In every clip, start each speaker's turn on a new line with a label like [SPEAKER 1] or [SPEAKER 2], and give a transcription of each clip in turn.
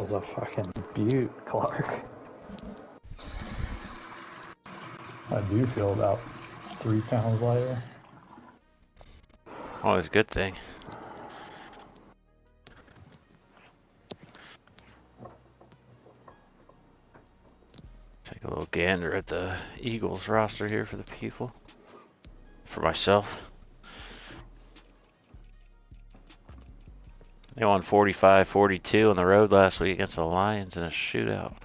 [SPEAKER 1] was a fucking beaut, Clark. I do feel about 3 pounds lighter.
[SPEAKER 2] Always a good thing. Take a little gander at the Eagles roster here for the people. For myself. They won 45-42 on the road last week against the Lions in a shootout.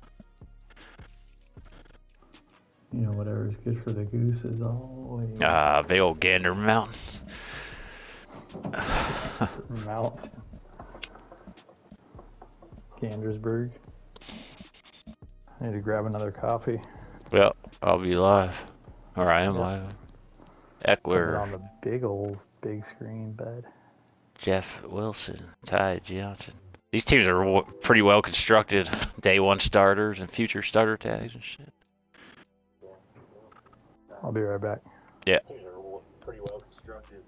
[SPEAKER 1] You know, whatever's good for the goose is always...
[SPEAKER 2] Big old Gander Mountain.
[SPEAKER 1] Mount. Gandersburg. I need to grab another coffee.
[SPEAKER 2] Well, I'll be live. Or I am live. Eckler.
[SPEAKER 1] On the big screen bed.
[SPEAKER 2] Jeff Wilson. Ty Johnson. These teams are pretty well constructed. Day one starters and future starter tags and shit.
[SPEAKER 1] I'll be right back.
[SPEAKER 2] Yeah.
[SPEAKER 1] Teams are pretty well constructed.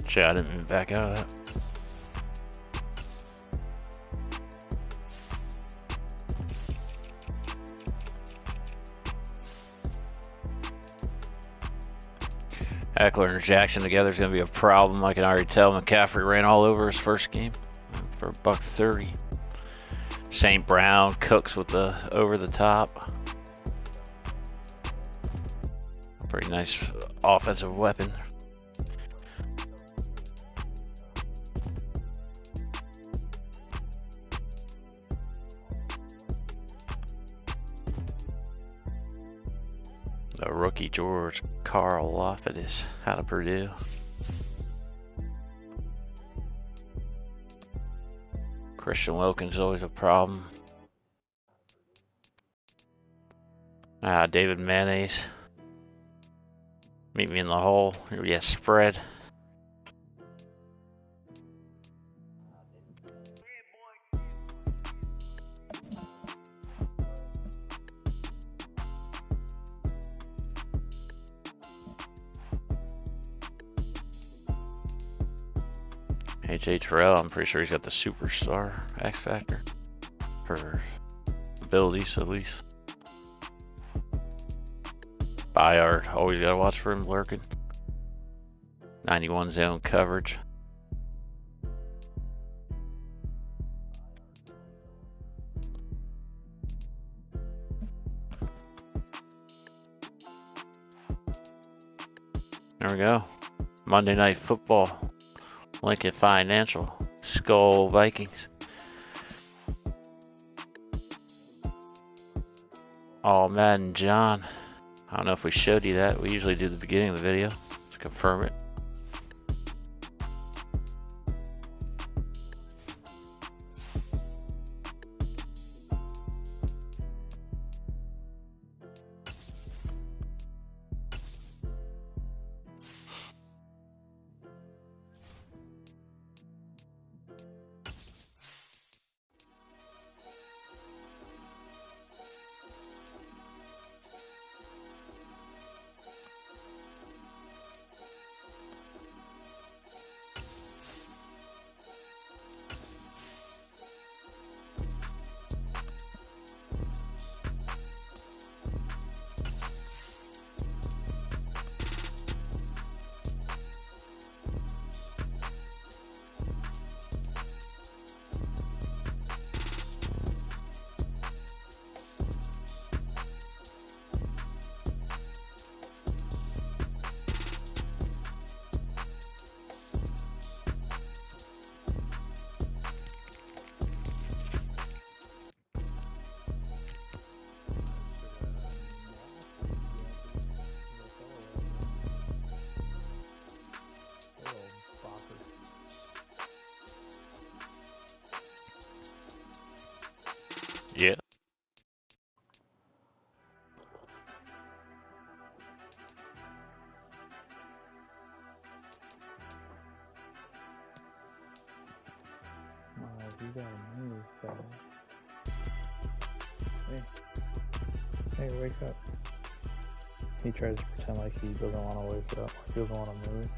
[SPEAKER 2] Shit, I didn't back out of that. Eckler and Jackson together is going to be a problem. I can already tell. McCaffrey ran all over his first game for $130. St. Brown cooks with the over the top. Pretty nice offensive weapon. The rookie George Karlaftis out of Purdue. Christian Wilkins is always a problem. David Mayonnaise. Meet me in the hole. Yes, spread. AJ Terrell, I'm pretty sure he's got the superstar X Factor. For abilities, at least. Bayard, always gotta watch for him lurking. 91 zone coverage. There we go. Monday Night Football. Lincoln Financial. Skull Vikings. ALL-MADDEN John. I don't know if we showed you that. We usually do the beginning of the video to confirm it.
[SPEAKER 1] You gotta move, fella. Hey, wake up. He tries to pretend like he doesn't want to wake up, like he doesn't want to move.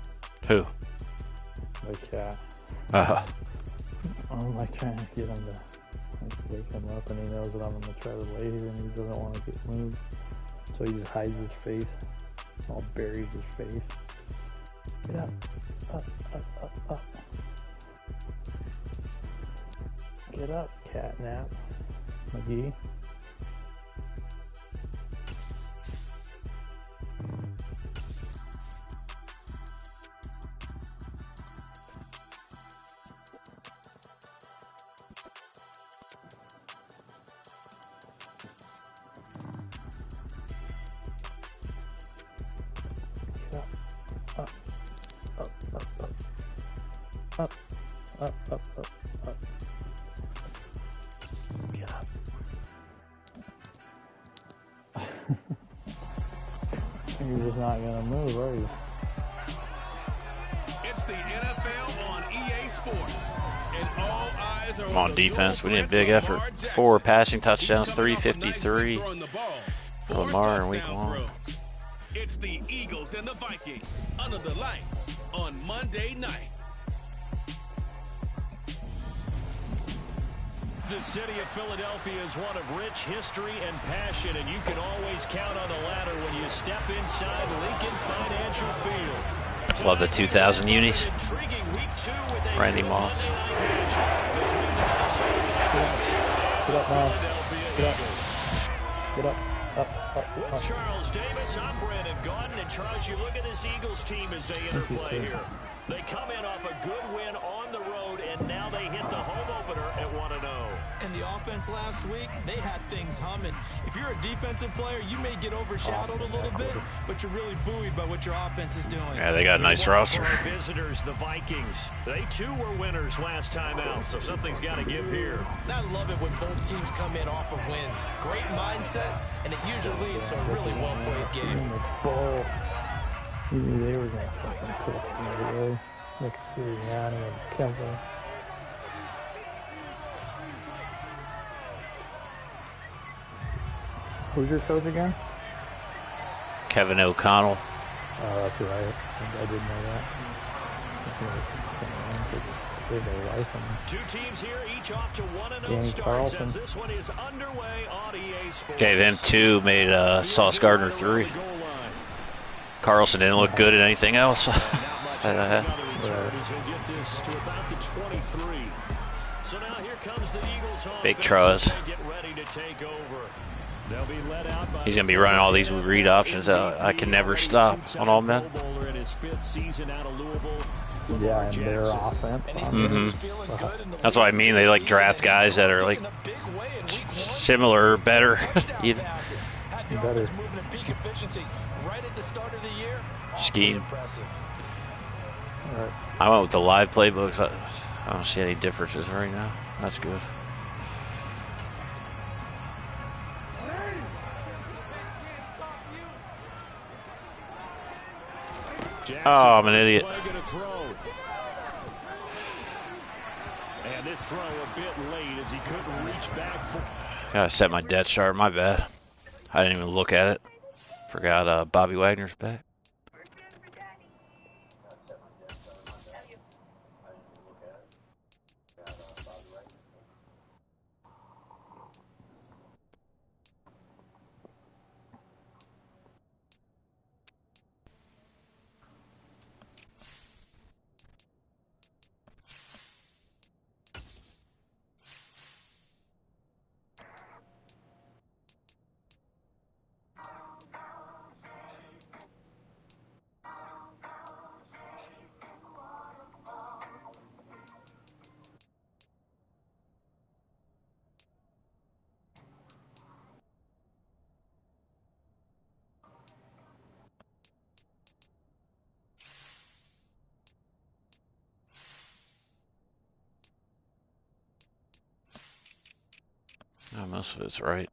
[SPEAKER 2] Who?
[SPEAKER 1] The cat. I'm like trying to get him to like, wake him up, and he knows that I'm gonna try to lay here, and he doesn't want to get moved. So he just hides his face, all buries his face. Get up, up, up, up, up. Get up, catnap, McGee. Up, up, up, up, up, up, up, up, up. Get up. You're just not gonna move, are you?
[SPEAKER 3] It's the NFL on EA Sports, and all eyes are
[SPEAKER 2] on defense. We need a big effort. 4 passing touchdowns, 353 for Lamar in week 1.
[SPEAKER 3] It's the Eagles and the Vikings under the lights on Monday night.
[SPEAKER 4] The city of Philadelphia is one of rich history and passion, and you can always count on the ladder when you step inside Lincoln Financial Field.
[SPEAKER 2] Love the 2000 unis. Randy Moss.
[SPEAKER 1] Get up now. Get up. Get up. Up, up,
[SPEAKER 4] With
[SPEAKER 1] up.
[SPEAKER 4] Charles Davis, I'm Brandon Gaudin, and Charles, you look at this Eagles team as they interplay here. They come in off a good win on the road, and now they hit the home opener at 1-0.
[SPEAKER 5] And the offense last week, they had things humming. If you're a defensive player, you may get overshadowed a little bit, but you're really buoyed by what your offense is doing.
[SPEAKER 2] Yeah, they got a nice roster.
[SPEAKER 4] Our visitors, the Vikings, they too were winners last time out, so something's got to give here.
[SPEAKER 5] I love it when both teams come in off of wins. Great mindsets, and it usually leads to a really well-played game.
[SPEAKER 1] In the bowl. You knew they were going to fucking cook me, really. Like Sirianni and Kemba. Who's your coach again?
[SPEAKER 2] Kevin O'Connell.
[SPEAKER 1] Oh, that's right. I didn't know that. Live their life and
[SPEAKER 4] Two teams here, each off to 1-0
[SPEAKER 1] Danny
[SPEAKER 4] starts
[SPEAKER 1] Carlson.
[SPEAKER 4] as this one is underway on EA Sports.
[SPEAKER 2] Gave him 2, made Sauce Gardner 3. Carlson didn't look good at anything else. Big Truz. He's going to be running all these read options I can never stop on all men.
[SPEAKER 1] yeah, and their offense.
[SPEAKER 2] That's what I mean. They like draft guys that are like similar or better. Even.
[SPEAKER 1] Better.
[SPEAKER 2] Scheme.
[SPEAKER 1] Right.
[SPEAKER 2] I went with the live playbooks. I don't see any differences right now. That's good. Oh, I'm an idiot.
[SPEAKER 4] And this throw a bit late as he couldn't reach back for.
[SPEAKER 2] Gotta set my death chart. My bad. I didn't even look at it. Forgot Bobby Wagner's back. Oh, most of it's right.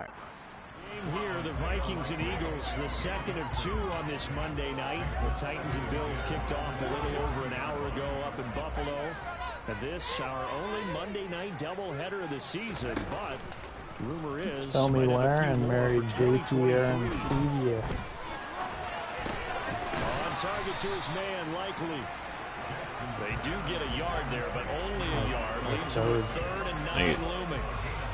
[SPEAKER 2] right.
[SPEAKER 4] Game here, the Vikings and Eagles, the second of 2 on this Monday night. The Titans and Bills kicked off a little over an hour ago up in Buffalo. And this, our only Monday night doubleheader of the season, but rumor is...
[SPEAKER 1] Tell me where and married JT Aaron Stevia.
[SPEAKER 4] On target to his man, likely. They do get a yard there, but only a yard. Leaves them with 3rd and 9 looming.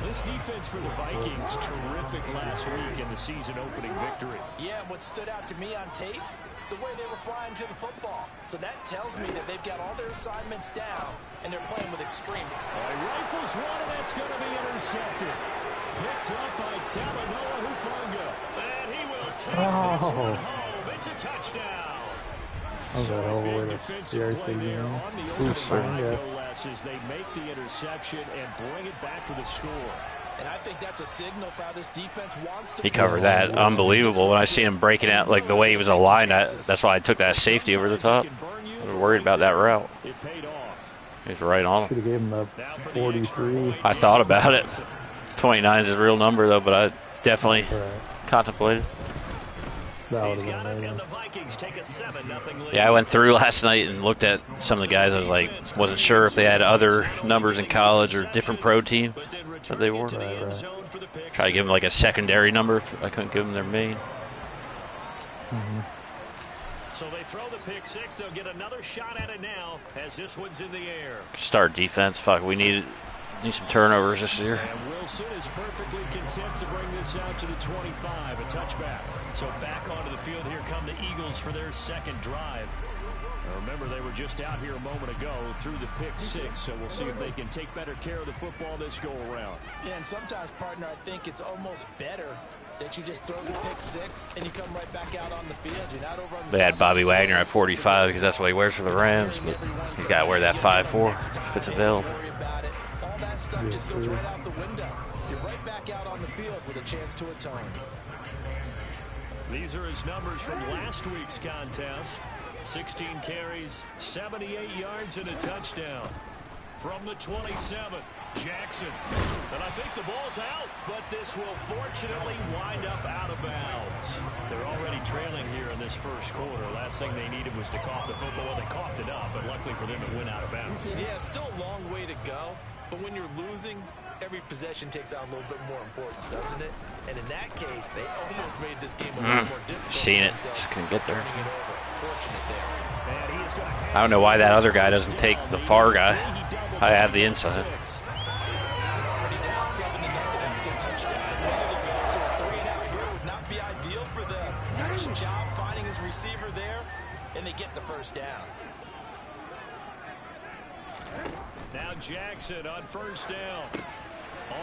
[SPEAKER 4] This defense for the Vikings, terrific last week in the season-opening victory.
[SPEAKER 5] Yeah, what stood out to me on tape, the way they were flying to the football. So that tells me that they've got all their assignments down, and they're playing with extreme.
[SPEAKER 4] Rifles one, and that's going to be intercepted. Picked up by Talanoa Hufanga. And he will take this one home. It's a touchdown.
[SPEAKER 1] That all the way to the RC
[SPEAKER 4] as they make the interception and bring it back for the score.
[SPEAKER 5] And I think that's a signal for how this defense wants to.
[SPEAKER 2] He covered that. Unbelievable. When I see him breaking out, like the way he was aligned, that's why I took that safety over the top. I was worried about that route.
[SPEAKER 4] It paid off.
[SPEAKER 2] He's right on
[SPEAKER 1] Should
[SPEAKER 2] him.
[SPEAKER 1] have gave him the 43.
[SPEAKER 2] I thought about it. 29 is his real number, though, but I definitely contemplated.
[SPEAKER 1] That would have been amazing.
[SPEAKER 2] Yeah, I went through last night and looked at some of the guys. I was like, wasn't sure if they had other numbers in college or different pro team that they were. Try to give them like a secondary number. I couldn't give them their main.
[SPEAKER 4] So they throw the pick six. They'll get another shot at it now as this one's in the air.
[SPEAKER 2] Start defense. Fuck, we need some turnovers this year.
[SPEAKER 4] And Wilson is perfectly content to bring this out to the 25, a touchback. So back onto the field, here come the Eagles for their second drive. Now remember, they were just out here a moment ago through the pick six, so we'll see if they can take better care of the football this go around.
[SPEAKER 5] Yeah, and sometimes, partner, I think it's almost better that you just throw the pick six and you come right back out on the field. You're not over on the
[SPEAKER 2] They had Bobby Wagner at 45 because that's what he wears for the Rams, but he's got to wear that 5'4" if it's available.
[SPEAKER 5] All that stuff just goes right out the window. You're right back out on the field with a chance to atone.
[SPEAKER 4] These are his numbers from last week's contest. 16 carries, 78 yards, and a touchdown. From the 27, Jackson. And I think the ball's out, but this will fortunately wind up out of bounds. They're already trailing here in this first quarter. Last thing they needed was to cough the football. They coughed it up, but luckily for them, it went out of bounds.
[SPEAKER 5] Yeah, still a long way to go. But when you're losing, every possession takes on a little bit more importance, doesn't it? And in that case, they almost made this game a little more difficult.
[SPEAKER 2] Seen it. Just couldn't get there.
[SPEAKER 5] Fortunate there.
[SPEAKER 2] I don't know why that other guy doesn't take the far guy. I have the inside.
[SPEAKER 5] Already down 7-0. The touchdown a minute ago. So a 3-and-out here would not be ideal for them. Nice job finding his receiver there, and they get the first down.
[SPEAKER 4] Now Jackson on first down.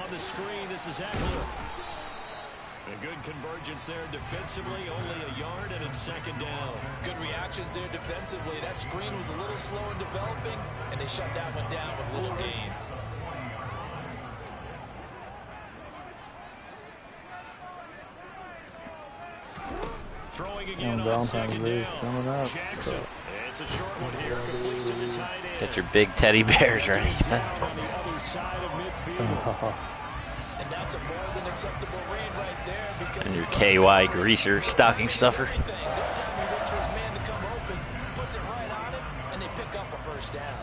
[SPEAKER 4] On the screen, this is Eckler. A good convergence there defensively, only a yard, and it's second down.
[SPEAKER 5] Good reactions there defensively. That screen was a little slow in developing, and they shut that one down with little gain.
[SPEAKER 4] Throwing again on second down.
[SPEAKER 1] Jackson.
[SPEAKER 4] It's a short one here, complete to the tight end.
[SPEAKER 2] Get your big teddy bears ready.
[SPEAKER 4] On the other side of midfield.
[SPEAKER 5] And that's a more than acceptable read right there because
[SPEAKER 2] And your KY greaser stocking stuffer.
[SPEAKER 5] this time he waits for his man to come open, puts it right on him, and they pick up a first down.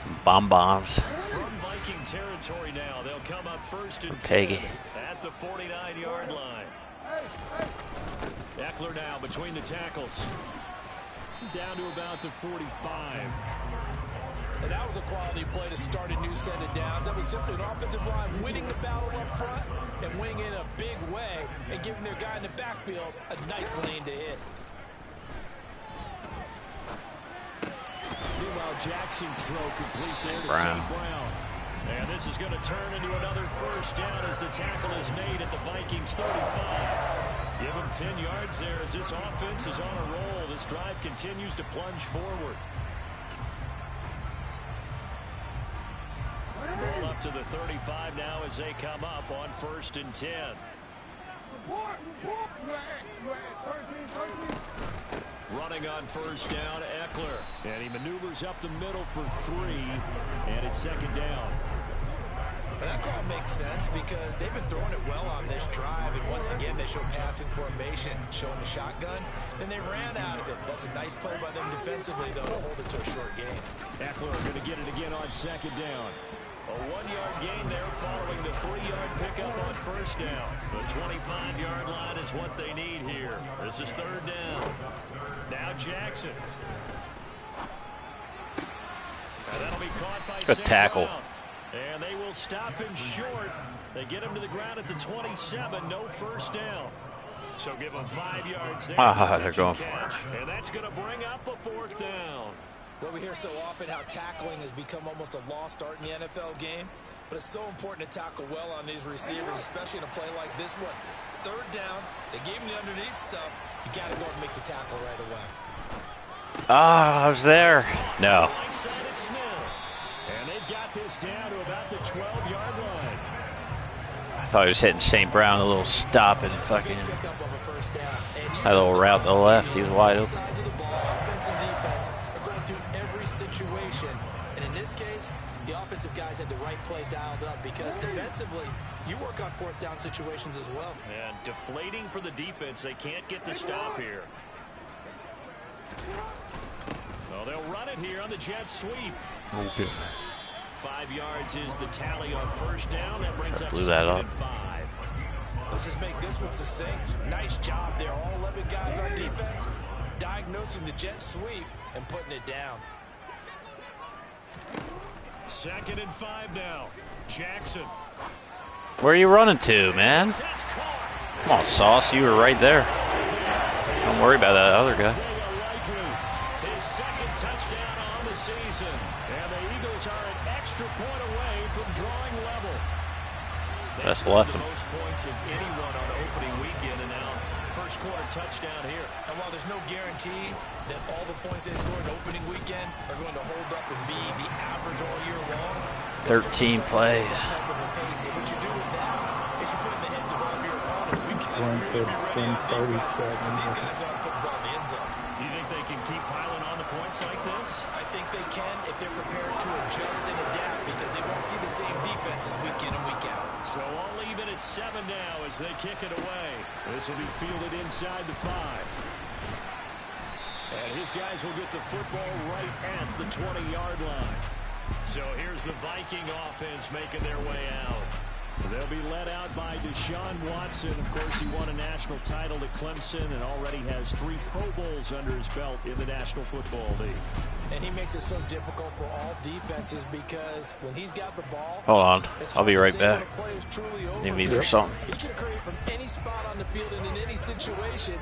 [SPEAKER 2] Some bomb-bombs.
[SPEAKER 4] From Viking territory now, they'll come up first and 10
[SPEAKER 2] Peggy.
[SPEAKER 4] at the 49-yard line. Eckler now between the tackles. Down to about the 45.
[SPEAKER 5] And that was a quality play to start a new set of downs. That was simply an offensive line winning the battle up front and winning in a big way and giving their guy in the backfield a nice lane to hit.
[SPEAKER 4] Meanwhile, Jackson's throw complete there to
[SPEAKER 2] Brown.
[SPEAKER 4] St. Brown. And this is going to turn into another first down as the tackle is made at the Vikings 35. Give him 10 yards there as this offense is on a roll. This drive continues to plunge forward. Ball up to the 35 now as they come up on first and 10. Running on first down, Eckler. And he maneuvers up the middle for 3. And it's second down.
[SPEAKER 5] Well, that call makes sense because they've been throwing it well on this drive, and once again they show passing formation, showing the shotgun. Then they ran out of it. That's a nice play by them defensively, though, to hold it to a short game.
[SPEAKER 4] Eckler going to get it again on second down. A 1-yard gain there following the 3-yard pickup on first down. The 25-yard line is what they need here. This is third down. Now Jackson. And that'll be caught by
[SPEAKER 2] Good tackle.
[SPEAKER 4] Brown. And they will stop him short. They get him to the ground at the 27. No first down. So give him 5 yards there.
[SPEAKER 2] They're going for it.
[SPEAKER 4] And that's going to bring up a fourth down.
[SPEAKER 5] Well, we hear so often how tackling has become almost a lost art in the NFL game. But it's so important to tackle well on these receivers, especially in a play like this one. Third down, they gave him the underneath stuff. You got to go and make the tackle right away.
[SPEAKER 2] I was there. No.
[SPEAKER 4] And they've got this down to about the 12-yard line.
[SPEAKER 2] I thought he was hitting St. Brown, a little stop and fucking had a little route to the left. He was wide open.
[SPEAKER 5] Offense and defense are going through every situation. And in this case, the offensive guys had the right play dialed up because defensively, you work on fourth down situations as well.
[SPEAKER 4] And deflating for the defense. They can't get the stop here. Well, they'll run it here on the jet sweep.
[SPEAKER 2] Okay.
[SPEAKER 4] 5 yards is the tally on first down. That brings up
[SPEAKER 2] Blew that
[SPEAKER 4] second
[SPEAKER 2] up.
[SPEAKER 4] and 5.
[SPEAKER 5] Let's just make this one succinct. Nice job there. All 11 guys on defense diagnosing the jet sweep and putting it down.
[SPEAKER 4] Second and 5 now. Jackson.
[SPEAKER 2] Where are you running to, man?
[SPEAKER 4] That's caught.
[SPEAKER 2] Come on, Sauce. You were right there. Don't worry about that other guy.
[SPEAKER 4] His second touchdown on the season. And the Eagles are an extra point away from drawing level.
[SPEAKER 2] That's left him.
[SPEAKER 4] The most points of anyone on opening weekend, and now first quarter touchdown here.
[SPEAKER 5] And while there's no guarantee that all the points they scored opening weekend are going to hold up and be the average all year long,
[SPEAKER 2] 13 plays.
[SPEAKER 5] What you do with that is you put in the heads of all of your opponents. We can't
[SPEAKER 1] One
[SPEAKER 5] really
[SPEAKER 1] for
[SPEAKER 5] be ready on
[SPEAKER 1] 30
[SPEAKER 5] defense because these guys know how to put the ball in the end zone.
[SPEAKER 4] You think they can keep piling on the points like this?
[SPEAKER 5] I think they can if they're prepared to adjust and adapt because they won't see the same defenses week in and week out.
[SPEAKER 4] So all even at 7 now as they kick it away. This will be fielded inside the 5. And his guys will get the football right at the 20-yard line. So here's the Viking offense making their way out. They'll be led out by Deshaun Watson. Of course, he won a national title at Clemson and already has 3 Pro Bowls under his belt in the National Football League.
[SPEAKER 5] And he makes it so difficult for all defenses because when he's got the ball,
[SPEAKER 2] Hold on.
[SPEAKER 5] it's
[SPEAKER 2] I'll be
[SPEAKER 5] hard
[SPEAKER 2] right
[SPEAKER 5] to say when
[SPEAKER 2] back.
[SPEAKER 5] a play is truly over.
[SPEAKER 2] Need me for something.
[SPEAKER 5] He can create from any spot on the field and in any situation.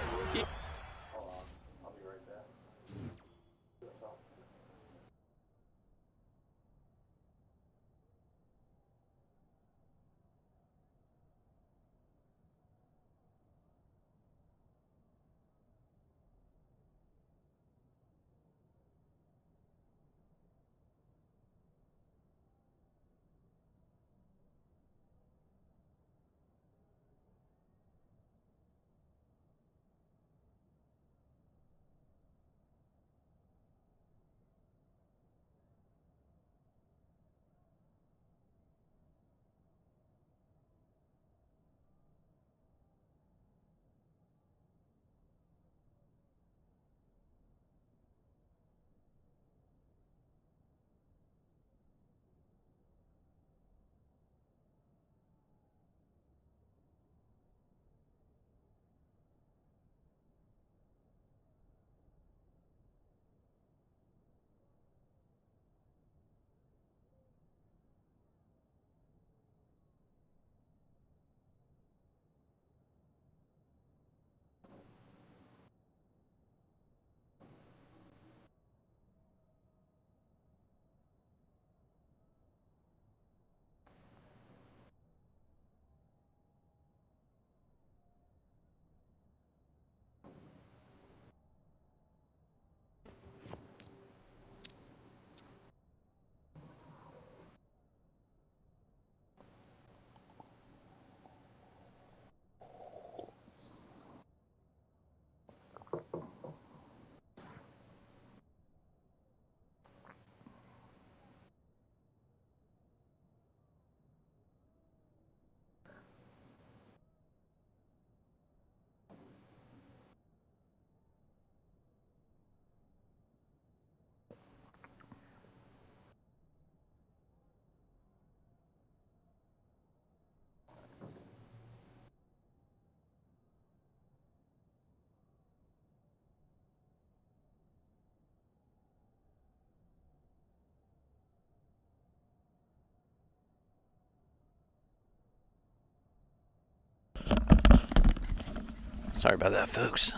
[SPEAKER 2] Sorry about that, folks.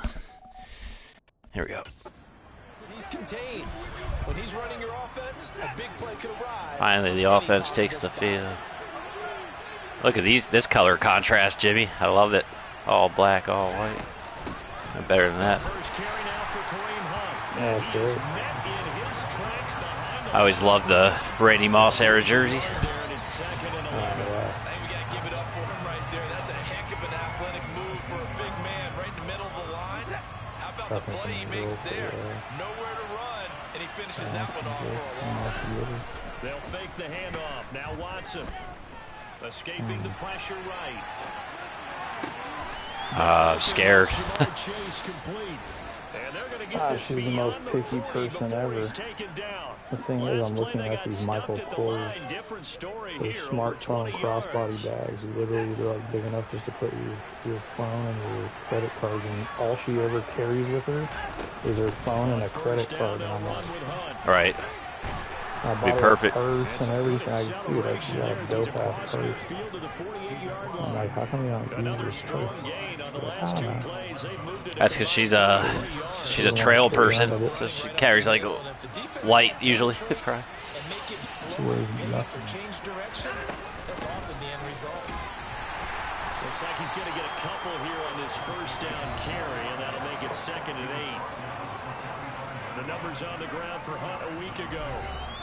[SPEAKER 2] Here we go.
[SPEAKER 5] He's contained. When he's running your offense, a big play could arrive.
[SPEAKER 2] Finally, the offense takes the field. Look at this color contrast, Jimmy. I love it. All black, all white. No better than that.
[SPEAKER 1] Yeah, it's good.
[SPEAKER 2] I always loved the Randy Moss era jerseys.
[SPEAKER 3] The play he makes there, nowhere to run, and he finishes that one off for a loss.
[SPEAKER 4] They'll fake the handoff. Now Watson escaping the pressure right.
[SPEAKER 2] Scared.
[SPEAKER 1] She's the most picky person ever. The thing is, I'm looking at these Michael Kors, those smartphone crossbody bags. Literally, they're like big enough just to put your phone and your credit card in. All she ever carries with her is her phone and a credit card. And I'm like,
[SPEAKER 2] right.
[SPEAKER 1] I bought her a purse and everything. Dude, like, she got a dope ass purse. I'm like, how come you don't use your purse?
[SPEAKER 2] That's because she's a trail person, so she carries like light usually.
[SPEAKER 1] She wears nothing.
[SPEAKER 4] Looks like he's going to get a couple here on this first down carry, and that'll make it 2nd and 8. The numbers on the ground for Hunt a week ago.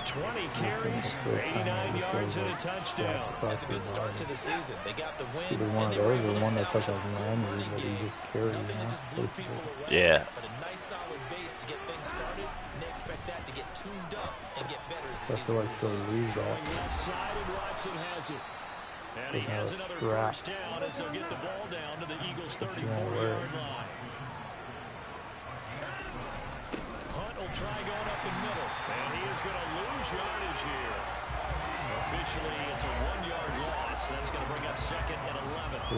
[SPEAKER 4] 20 carries, 89 yards, and a touchdown.
[SPEAKER 5] That's a good start to the season. They got the win.
[SPEAKER 1] Either one of those or one that's like a memory that you just carry, you know?
[SPEAKER 2] Yeah.
[SPEAKER 5] But a nice solid base to get things started, and they expect that to get tuned up and get better as the
[SPEAKER 1] I feel like she'll lose that.
[SPEAKER 4] Left side, and Watson has it. And he has another first down as they'll get the ball down to the Eagles' 34-yard line. Hunt will try going up the middle, and he is going to lose yardage here. Officially, it's a 1-yard loss. That's going to bring up 2nd and 11.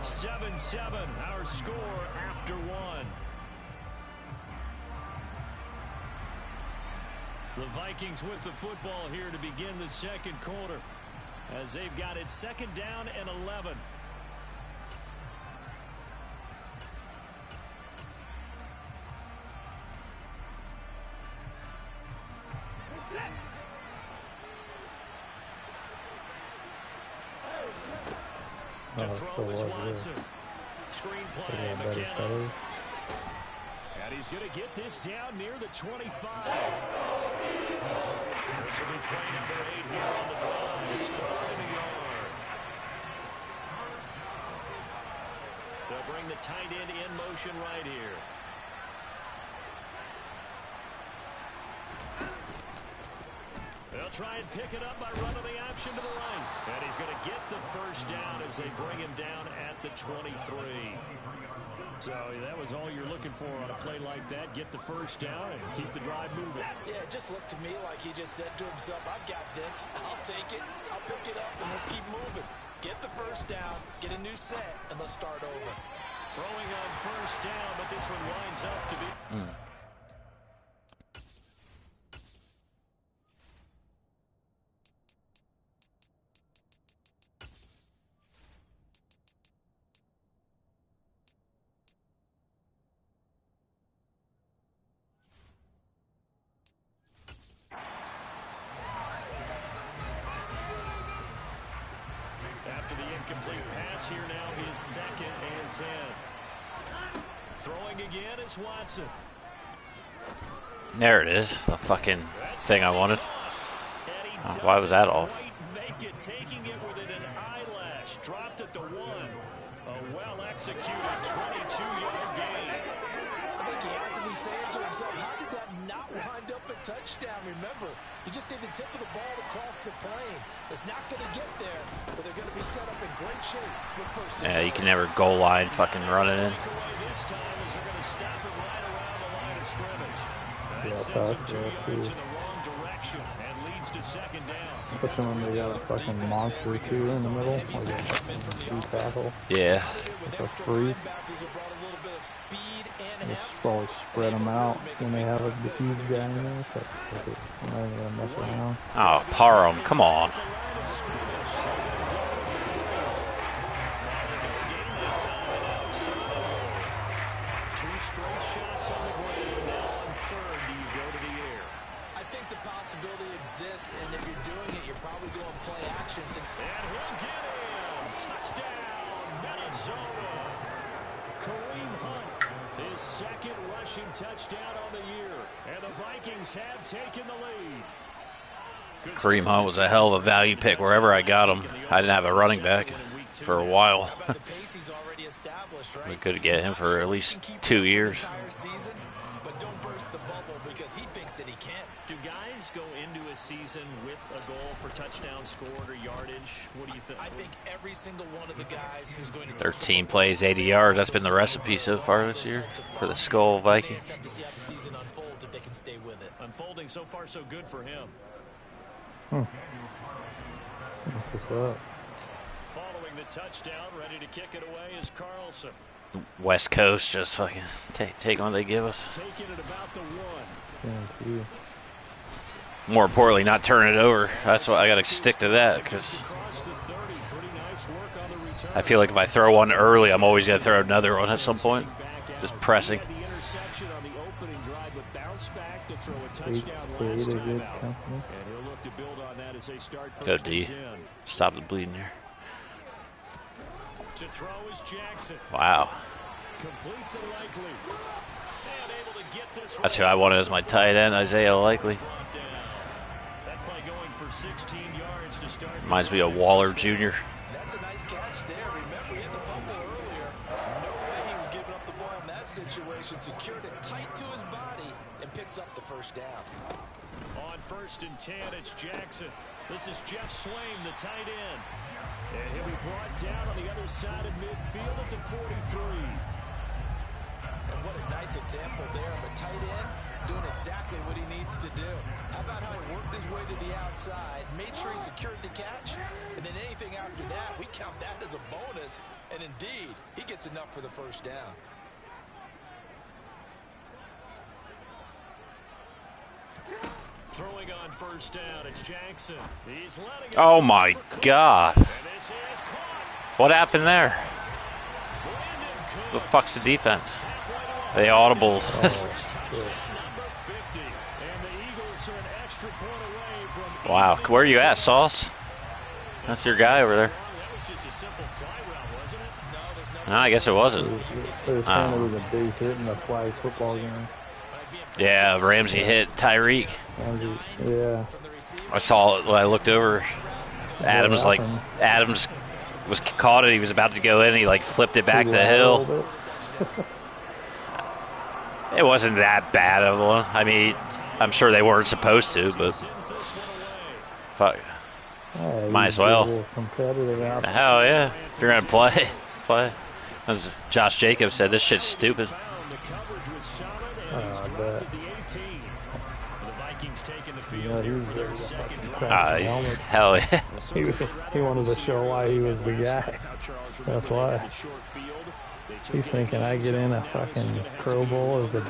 [SPEAKER 4] 7-7, our score after 1. The Vikings with the football here to begin the second quarter, as they've got it 2nd down and 11. To throw is Watson. Screen play, McKenna. And he's going to get this down near the 25. This will be play number 8 here on the drive. It's 3rd and a yard. They'll bring the tight end in motion right here. They'll try and pick it up by running the option to the right. And he's going to get the first down as they bring him down at the 23. So that was all you're looking for on a play like that. Get the first down and keep the drive moving.
[SPEAKER 5] Yeah, it just looked to me like he just said to himself, I've got this. I'll take it. I'll pick it up, and let's keep moving. Get the first down, get a new set, and let's start over.
[SPEAKER 4] Throwing on first down, but this one winds up to be... Complete pass here now is 2nd and 10. Throwing again is Watson.
[SPEAKER 2] There it is, the fucking thing I wanted. Oh, why was that off?
[SPEAKER 4] Make it, taking it within an eyelash. Dropped at the 1. A well-executed 22-yard gain.
[SPEAKER 5] I think he has to be saying to himself, how did that not wind up a touchdown? Remember, you just need the tip of the ball to cross the plane. It's not going to get there, but they're going to be set up in great shape with first down.
[SPEAKER 2] Yeah, you can never goal line fucking run it in.
[SPEAKER 4] This time is they're going to stop it right around the line of scrimmage.
[SPEAKER 1] Yeah,
[SPEAKER 4] That sends them 2 yards in the wrong direction and leads to 2nd down.
[SPEAKER 1] Especially when they got a fucking monster too in the middle, like a fucking 2 tackle.
[SPEAKER 2] Yeah.
[SPEAKER 1] It's a freak. Just probably spread them out when they have a huge guy in there. So I'm not even gonna mess around.
[SPEAKER 2] Oh, Parham, come on.
[SPEAKER 5] the possibility exists, and if you're doing it, you're probably going play actions.
[SPEAKER 4] And he'll get in. Touchdown, Minnesota. Kareem Hunt, his second rushing touchdown on the year. And the Vikings have taken the lead.
[SPEAKER 2] Kareem Hunt was a hell of a value pick wherever I got him. I didn't have a running back for a while. We could get him for at least 2 years.
[SPEAKER 5] But don't burst the bubble because he thinks that he can.
[SPEAKER 4] Do guys go into a season with a goal for touchdown scored or yardage? What do you think?
[SPEAKER 5] I think every single one of the guys who's going to
[SPEAKER 2] 13 plays, 80 yards. That's been the recipe so far this year for the Skull Vikings.
[SPEAKER 5] have to see how the season unfolds if they can stay with it.
[SPEAKER 4] Unfolding so far so good for him.
[SPEAKER 1] What's up?
[SPEAKER 4] Following the touchdown, ready to kick it away is Carlson.
[SPEAKER 2] West Coast just fucking take what they give us.
[SPEAKER 4] Taking it about the 1.
[SPEAKER 1] Thank you.
[SPEAKER 2] More importantly, not turn it over. That's why I got to stick to that, because
[SPEAKER 4] Across the 30, pretty nice work on the return.
[SPEAKER 2] I feel like if I throw one early, I'm always going to throw another one at some point. Just pressing.
[SPEAKER 4] He had the interception on the opening drive, but bounced back to throw a touchdown
[SPEAKER 1] Create
[SPEAKER 4] last
[SPEAKER 1] a
[SPEAKER 4] time
[SPEAKER 1] good
[SPEAKER 4] out.
[SPEAKER 1] company.
[SPEAKER 4] And he'll look to build on that as they start
[SPEAKER 2] Go
[SPEAKER 4] first
[SPEAKER 2] D.
[SPEAKER 4] and 10.
[SPEAKER 2] Stop the bleeding there.
[SPEAKER 4] To throw is Jackson.
[SPEAKER 2] Wow.
[SPEAKER 4] Complete to Likely. And able to get this
[SPEAKER 2] That's who I wanted as my tight end, Isaiah Likely.
[SPEAKER 4] brought down. That play going for 16 yards to start.
[SPEAKER 2] Reminds me of Waller Jr.
[SPEAKER 5] That's a nice catch there. Remember, he had the fumble earlier. No way he was giving up the ball in that situation. Secured it tight to his body and picks up the first down.
[SPEAKER 4] On 1st and 10, it's Jackson. This is Jeff Swain, the tight end. And he'll be brought down on the other side of midfield at the 43.
[SPEAKER 5] And what a nice example there of a tight end doing exactly what he needs to do. How about how he worked his way to the outside, made sure he secured the catch, and then anything after that, we count that as a bonus. And indeed, he gets enough for the first down.
[SPEAKER 4] Throwing on 1st down, it's Jackson. He's letting it
[SPEAKER 2] Oh my God.
[SPEAKER 4] And this is caught.
[SPEAKER 2] What happened there?
[SPEAKER 4] Brandon Cooks.
[SPEAKER 2] The fuck's the defense? They audibled.
[SPEAKER 4] Touchdown number 50. And the Eagles are an extra point away from
[SPEAKER 2] Wow.
[SPEAKER 4] evening
[SPEAKER 2] Where are you at,
[SPEAKER 4] the
[SPEAKER 2] Sauce? That's your guy over there.
[SPEAKER 4] That was just a simple fly route, wasn't it?
[SPEAKER 5] No, there's no
[SPEAKER 2] No, I guess it wasn't.
[SPEAKER 1] They were saying it was a big hit in the flag football game.
[SPEAKER 2] Yeah, Ramsey hit Tyreek.
[SPEAKER 1] Yeah.
[SPEAKER 2] I saw it when I looked over. Adams was caught it. He was about to go in. He like flipped it back the hill. It wasn't that bad of one. I mean, I'm sure they weren't supposed to, but fuck,
[SPEAKER 1] Hey,
[SPEAKER 2] might as well.
[SPEAKER 1] Competitive out.
[SPEAKER 2] Hell yeah! If you're gonna play, play. As Josh Jacobs said, this shit's stupid.
[SPEAKER 4] Found the coverage was solid, and he's
[SPEAKER 1] I
[SPEAKER 4] dropped
[SPEAKER 1] bet.
[SPEAKER 4] at the 18. The Vikings taking the
[SPEAKER 1] Yeah,
[SPEAKER 4] field
[SPEAKER 1] he
[SPEAKER 4] here
[SPEAKER 1] was
[SPEAKER 4] for
[SPEAKER 1] ready
[SPEAKER 4] their
[SPEAKER 1] to
[SPEAKER 4] second
[SPEAKER 1] fucking
[SPEAKER 4] drive.
[SPEAKER 1] crack the helmet.
[SPEAKER 2] Hell yeah!
[SPEAKER 1] He wanted to show why he was the guy. That's why. He's thinking I get in a fucking Pro Bowl as the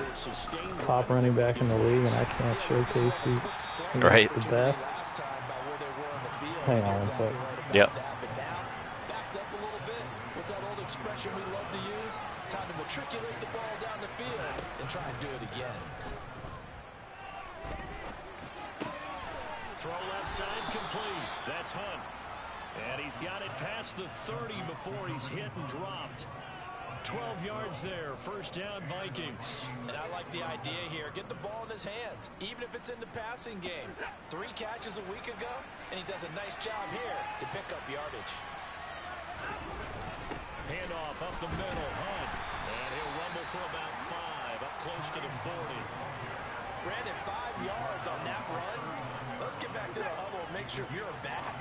[SPEAKER 1] top running back in the league and I can't showcase he's
[SPEAKER 2] Right.
[SPEAKER 1] the best. Hang on one sec.
[SPEAKER 2] Yep.
[SPEAKER 5] Backed up a little bit. What's that old expression we love to use? Time to matriculate the ball down the field and try and do it again.
[SPEAKER 4] Throw left side complete. That's Hunt. And he's got it past the 30 before he's hit and dropped. 12 yards there. First down, Vikings.
[SPEAKER 5] And I like the idea here. Get the ball in his hands, even if it's in the passing game. 3 catches a week ago, and he does a nice job here to pick up yardage.
[SPEAKER 4] Handoff up the middle. Hunt. And he'll rumble for about 5, up close to the 40.
[SPEAKER 5] Brandon, 5 yards on that run. Let's get back to the huddle and make sure you're back.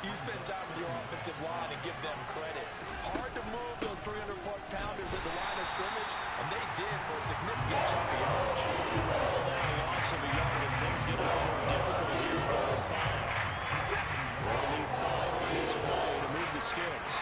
[SPEAKER 5] You spend time with your offensive line and give them credit. Hard to move those 300-plus pounders at the line of scrimmage, and they did for a significant chunk of yardage.
[SPEAKER 4] Well, now a loss of a yard, and things get a little more difficult here. 4 and 5. We'll need 5 on this play to move the sticks.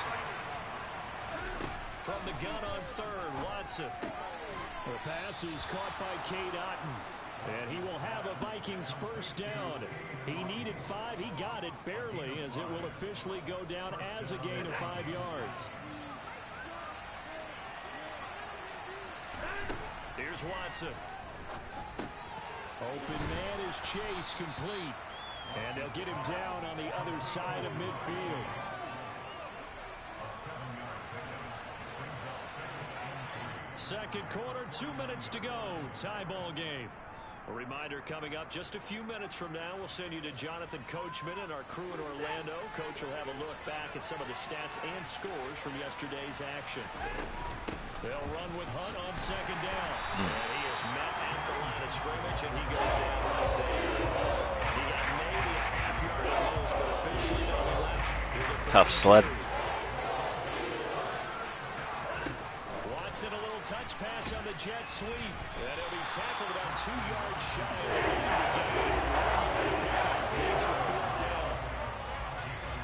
[SPEAKER 4] From the gun on 3rd, Watson. The pass is caught by Cade Otton. And he will have a Vikings first down. He needed 5. He got it barely, as it will officially go down as a gain of 5 yards. Here's Watson. Open man is chase complete. And they'll get him down on the other side of midfield. Second quarter, 2 minutes to go. Tie ball game. A reminder coming up just a few minutes from now. We'll send you to Jonathan Coachman and our crew in Orlando. Coach will have a look back at some of the stats and scores from yesterday's action. They'll run with Hunt on second down. And he is met at the line of scrimmage, and he goes down right there. He had maybe a half yard at most, but officially they'll be left with a
[SPEAKER 2] tough sled.
[SPEAKER 4] Watson, a little touch pass on the jet sweep. And he'll be tackled about 2 yards shy of the game. 1 yard pickup makes the fourth down.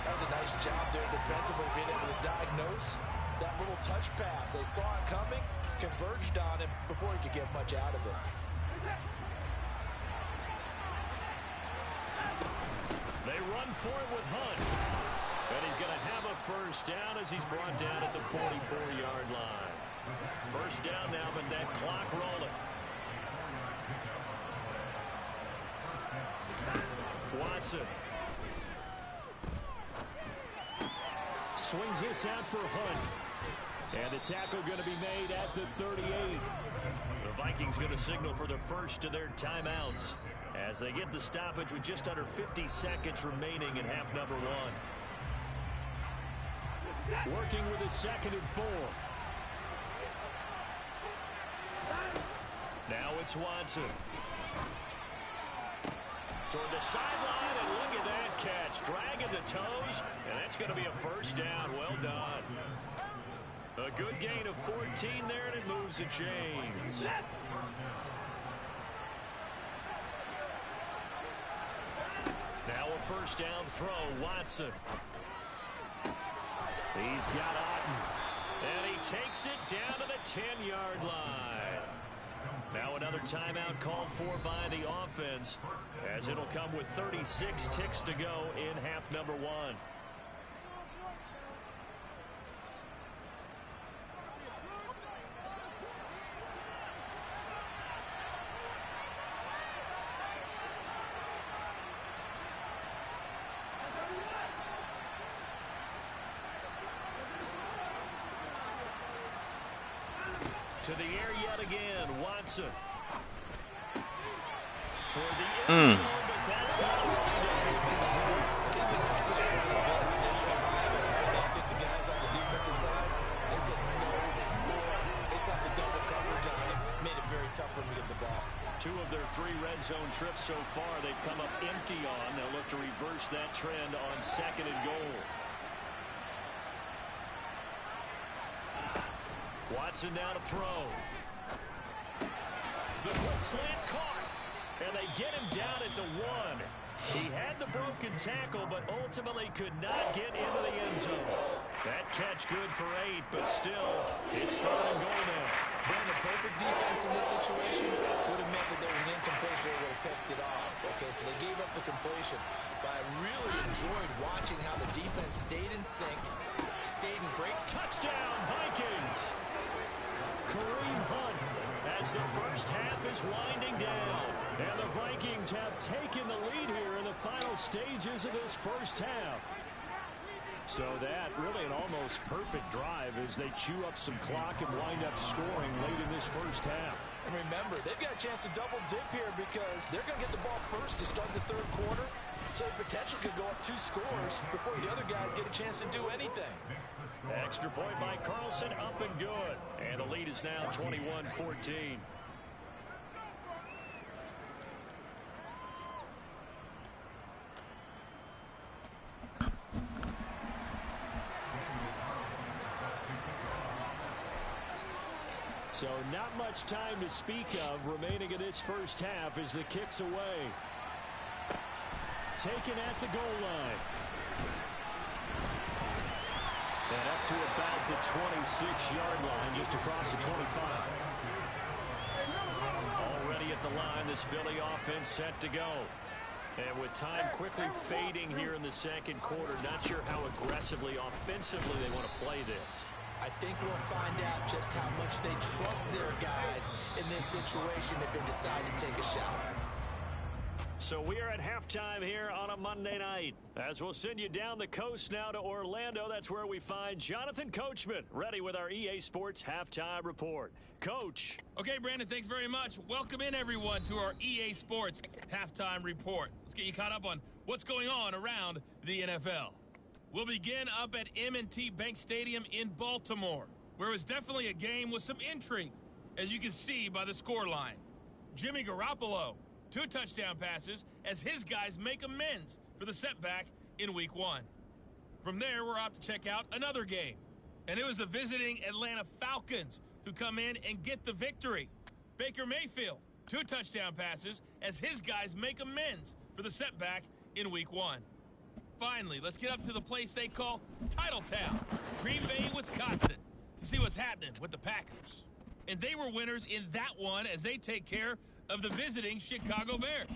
[SPEAKER 5] That was a nice job there defensively, being able to diagnose that little touch pass. They saw it coming, converged on him before he could get much out of it.
[SPEAKER 4] They run for it with Hunt. And he's going to have a first down as he's brought down at the 44-yard line. First down now, but that clock rolling. Watson. Swings this out for Hunt. And the tackle going to be made at the 38. The Vikings going to signal for the first of their timeouts as they get the stoppage with just under 50 seconds remaining in half number one. Working with a 2nd and 4. Now it's Watson. Toward the sideline, and look at that catch. Dragging the toes, and that's going to be a first down. Well done. A good gain of 14 there, and it moves the chains. Now a first down throw, Watson. He's got Otten, and he takes it down to the 10-yard line. Now another timeout called for by the offense, as it'll come with 36 ticks to go in half number one. To the air yet again, Watson. Toward the end zone, but that's going to wind up incomplete.
[SPEAKER 5] I think the guys on the defensive side, they said no more. They slapped the double coverage on him, made it very tough for him to get the ball.
[SPEAKER 4] 2 of their 3 red zone trips so far, they've come up empty on. They'll look to reverse that trend on 2nd and goal. Watson now to throw. The quick slant caught, and they get him down at the 1. He had the broken tackle, but ultimately could not get into the end zone. That catch good for 8, but still, it's 3rd and goal now.
[SPEAKER 5] Brandon, perfect defense in this situation would have meant that there was an incompletion. They would have picked it off. Okay, so they gave up the completion. But I really enjoyed watching how the defense stayed in sync, stayed in great.
[SPEAKER 4] Touchdown, Vikings! Kareem Hunt as the first half is winding down. And the Vikings have taken the lead here in the final stages of this first half. So that really an almost perfect drive as they chew up some clock and wind up scoring late in this first half.
[SPEAKER 5] And remember, they've got a chance to double dip here because they're going to get the ball first to start the 3rd quarter. So the potential could go up 2 scores before the other guys get a chance to do anything.
[SPEAKER 4] Extra point by Carlson, up and good. And the lead is now 21-14. So not much time to speak of remaining in this first half as the kick's away. Taken at the goal line. And up to about the 26-yard line, just across the 25. Already at the line, this Philly offense set to go. And with time quickly fading here in the 2nd quarter, not sure how aggressively, offensively they want to play this.
[SPEAKER 5] I think we'll find out just how much they trust their guys in this situation if they decide to take a shot.
[SPEAKER 4] So we are at halftime here on a Monday night. As we'll send you down the coast now to Orlando, that's where we find Jonathan Coachman, ready with our EA Sports Halftime Report. Coach.
[SPEAKER 6] Okay, Brandon, thanks very much. Welcome in, everyone, to our EA Sports Halftime Report. Let's get you caught up on what's going on around the NFL. We'll begin up at M&T Bank Stadium in Baltimore, where it was definitely a game with some intrigue, as you can see by the scoreline. Jimmy Garoppolo, 2 touchdown passes as his guys make amends for the setback in Week 1. From there, we're off to check out another game, and it was the visiting Atlanta Falcons who come in and get the victory. Baker Mayfield, 2 touchdown passes as his guys make amends for the setback in Week 1. Finally, let's get up to the place they call Titletown, Green Bay, Wisconsin, to see what's happening with the Packers. And they were winners in that one as they take care of the visiting Chicago Bears.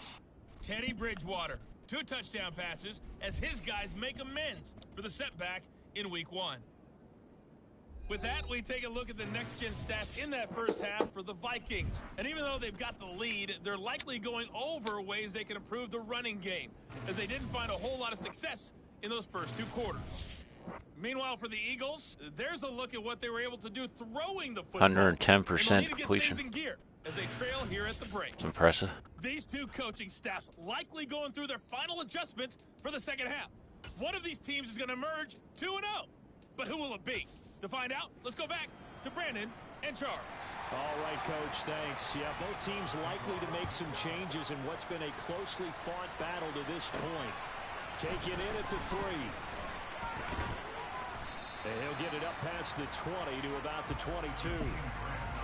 [SPEAKER 6] Teddy Bridgewater, 2 touchdown passes as his guys make amends for the setback in Week 1. With that, we take a look at the next-gen stats in that first half for the Vikings. And even though they've got the lead, they're likely going over ways they can improve the running game, as they didn't find a whole lot of success in those first 2 quarters. Meanwhile, for the Eagles, there's a look at what they were able to do throwing the football.
[SPEAKER 2] 110% completion.
[SPEAKER 6] In gear as they trail here at the break.
[SPEAKER 2] It's impressive.
[SPEAKER 6] These 2 coaching staffs likely going through their final adjustments for the second half. One of these teams is going to emerge 2-0. But who will it be? To find out, let's go back to Brandon and Charles.
[SPEAKER 4] All right, Coach, thanks. Yeah, both teams likely to make some changes in what's been a closely fought battle to this point. Take it in at the 3. And he'll get it up past the 20 to about the 22.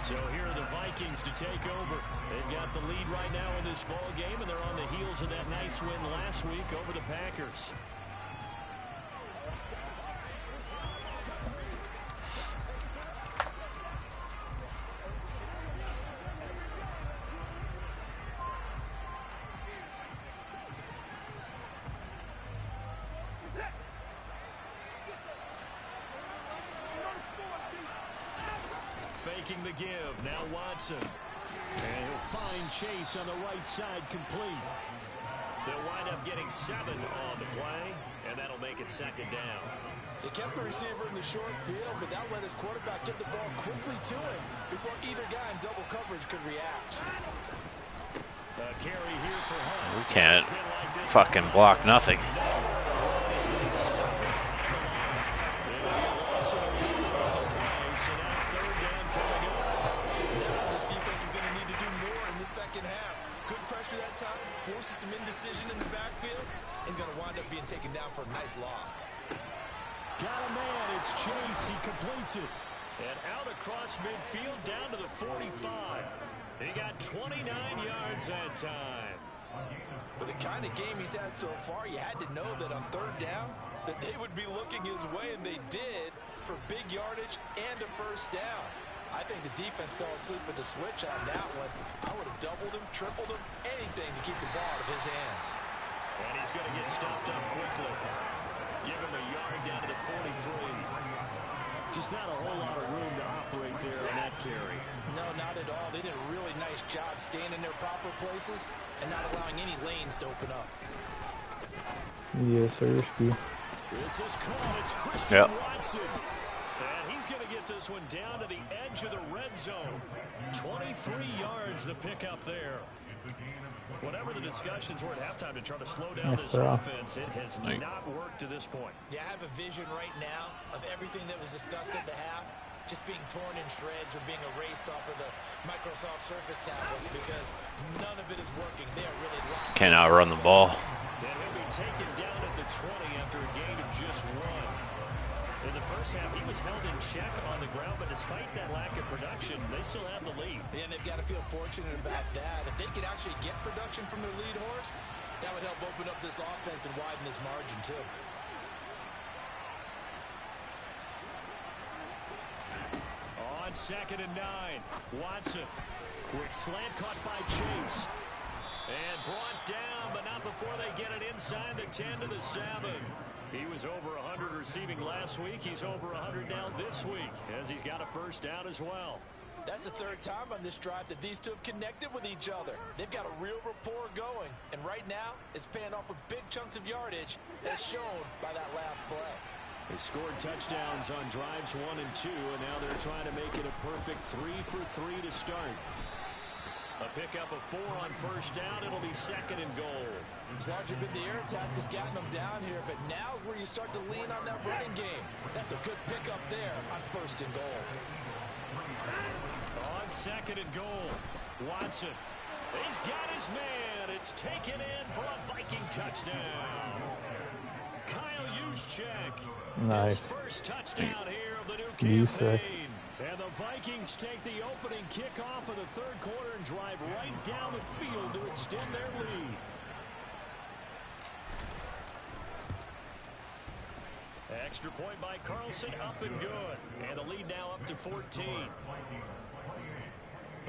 [SPEAKER 4] So here are the Vikings to take over. They've got the lead right now in this ball game, and they're on the heels of that nice win last week over the Packers. Faking the give, now Watson. And he'll find Chase on the right side, complete. They'll wind up getting 7 on the play, and that'll make it second down.
[SPEAKER 5] They kept the receiver in the short field, but that let his quarterback get the ball quickly to him before either guy in double coverage could react.
[SPEAKER 4] A carry here for Hunt.
[SPEAKER 2] We can't fucking block nothing.
[SPEAKER 5] Second half. Good pressure that time, forces some indecision in the backfield, and he's going to wind up being taken down for a nice loss.
[SPEAKER 4] Got a man, it's Chase, he completes it. And out across midfield down to the 45. He got 29 yards that time.
[SPEAKER 5] With the kind of game he's had so far, you had to know that on 3rd down, that they would be looking his way, and they did, for big yardage and a first down. I think the defense fell asleep with the switch on that one. I would have doubled him, tripled him, anything to keep the ball out of his hands.
[SPEAKER 4] And he's going to get stopped up quickly. Give him a yard down to the 43. Just not a whole lot of room to operate there on that carry.
[SPEAKER 5] No, not at all. They did a really nice job staying in their proper places and not allowing any lanes to open up.
[SPEAKER 1] Yes, sir.
[SPEAKER 4] This is caught. It's Christian Watson. And he's going to get this one down to the edge of the red zone. 23 yards the pickup there. Whatever the discussions were at halftime to try to slow down this offense, it has not worked to this point.
[SPEAKER 5] Yeah, I have a vision right now of everything that was discussed at the half just being torn in shreds or being erased off of the Microsoft Surface tablets because none of it is working. They are really locked.
[SPEAKER 2] Cannot run the ball.
[SPEAKER 4] And he'll be taken down at the 20 after a gain of just 1. In the first half, he was held in check on the ground, but despite that lack of production, they still have the lead.
[SPEAKER 5] And they've got to feel fortunate about that. If they could actually get production from their lead horse, that would help open up this offense and widen this margin, too.
[SPEAKER 4] On 2nd and 9, Watson. Quick slant caught by Chase. And brought down, but not before they get it inside the 10 to the 7. He was over 100 receiving last week. He's over 100 now this week as he's got a first down as well.
[SPEAKER 5] That's the third time on this drive that these two have connected with each other. They've got a real rapport going, and right now it's paying off with big chunks of yardage, as shown by that last play.
[SPEAKER 4] They scored touchdowns on drives 1 and 2, and now they're trying to make it a perfect 3 for 3 to start. A pickup of 4 on first down. It'll be 2nd and goal.
[SPEAKER 5] It's largely been the air attack that's gotten them down here, but now's where you start to lean on that running game. That's a good pickup there on 1st and goal.
[SPEAKER 4] On 2nd and goal, Watson. He's got his man. It's taken in for a Viking touchdown. Kyle Juszczyk.
[SPEAKER 1] Nice.
[SPEAKER 4] His first touchdown here of the new
[SPEAKER 1] Juszczyk.
[SPEAKER 4] campaign. And the Vikings take the opening kickoff of the 3rd quarter and drive right down the field to extend their lead. Extra point by Carlson, up and good. And the lead now up to 14.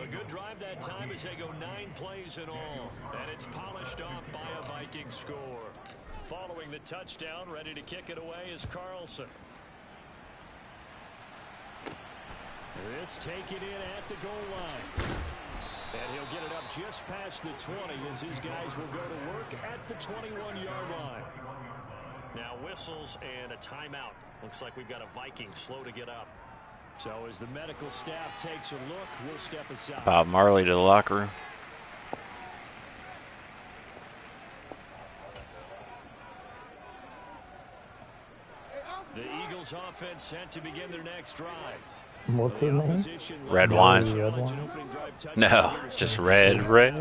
[SPEAKER 4] A good drive that time as they go 9 plays in all. And it's polished off by a Viking score. Following the touchdown, ready to kick it away is Carlson. This taken in at the goal line. And he'll get it up just past the 20 as his guys will go to work at the 21-yard line. Now whistles and a timeout. Looks like we've got a Viking slow to get up. So as the medical staff takes a look, we'll step aside.
[SPEAKER 2] Bob Marley to the locker room.
[SPEAKER 4] The Eagles offense set to begin their next drive.
[SPEAKER 1] What's his name?
[SPEAKER 2] Red wine.
[SPEAKER 1] Red wine?
[SPEAKER 2] No, just red wine.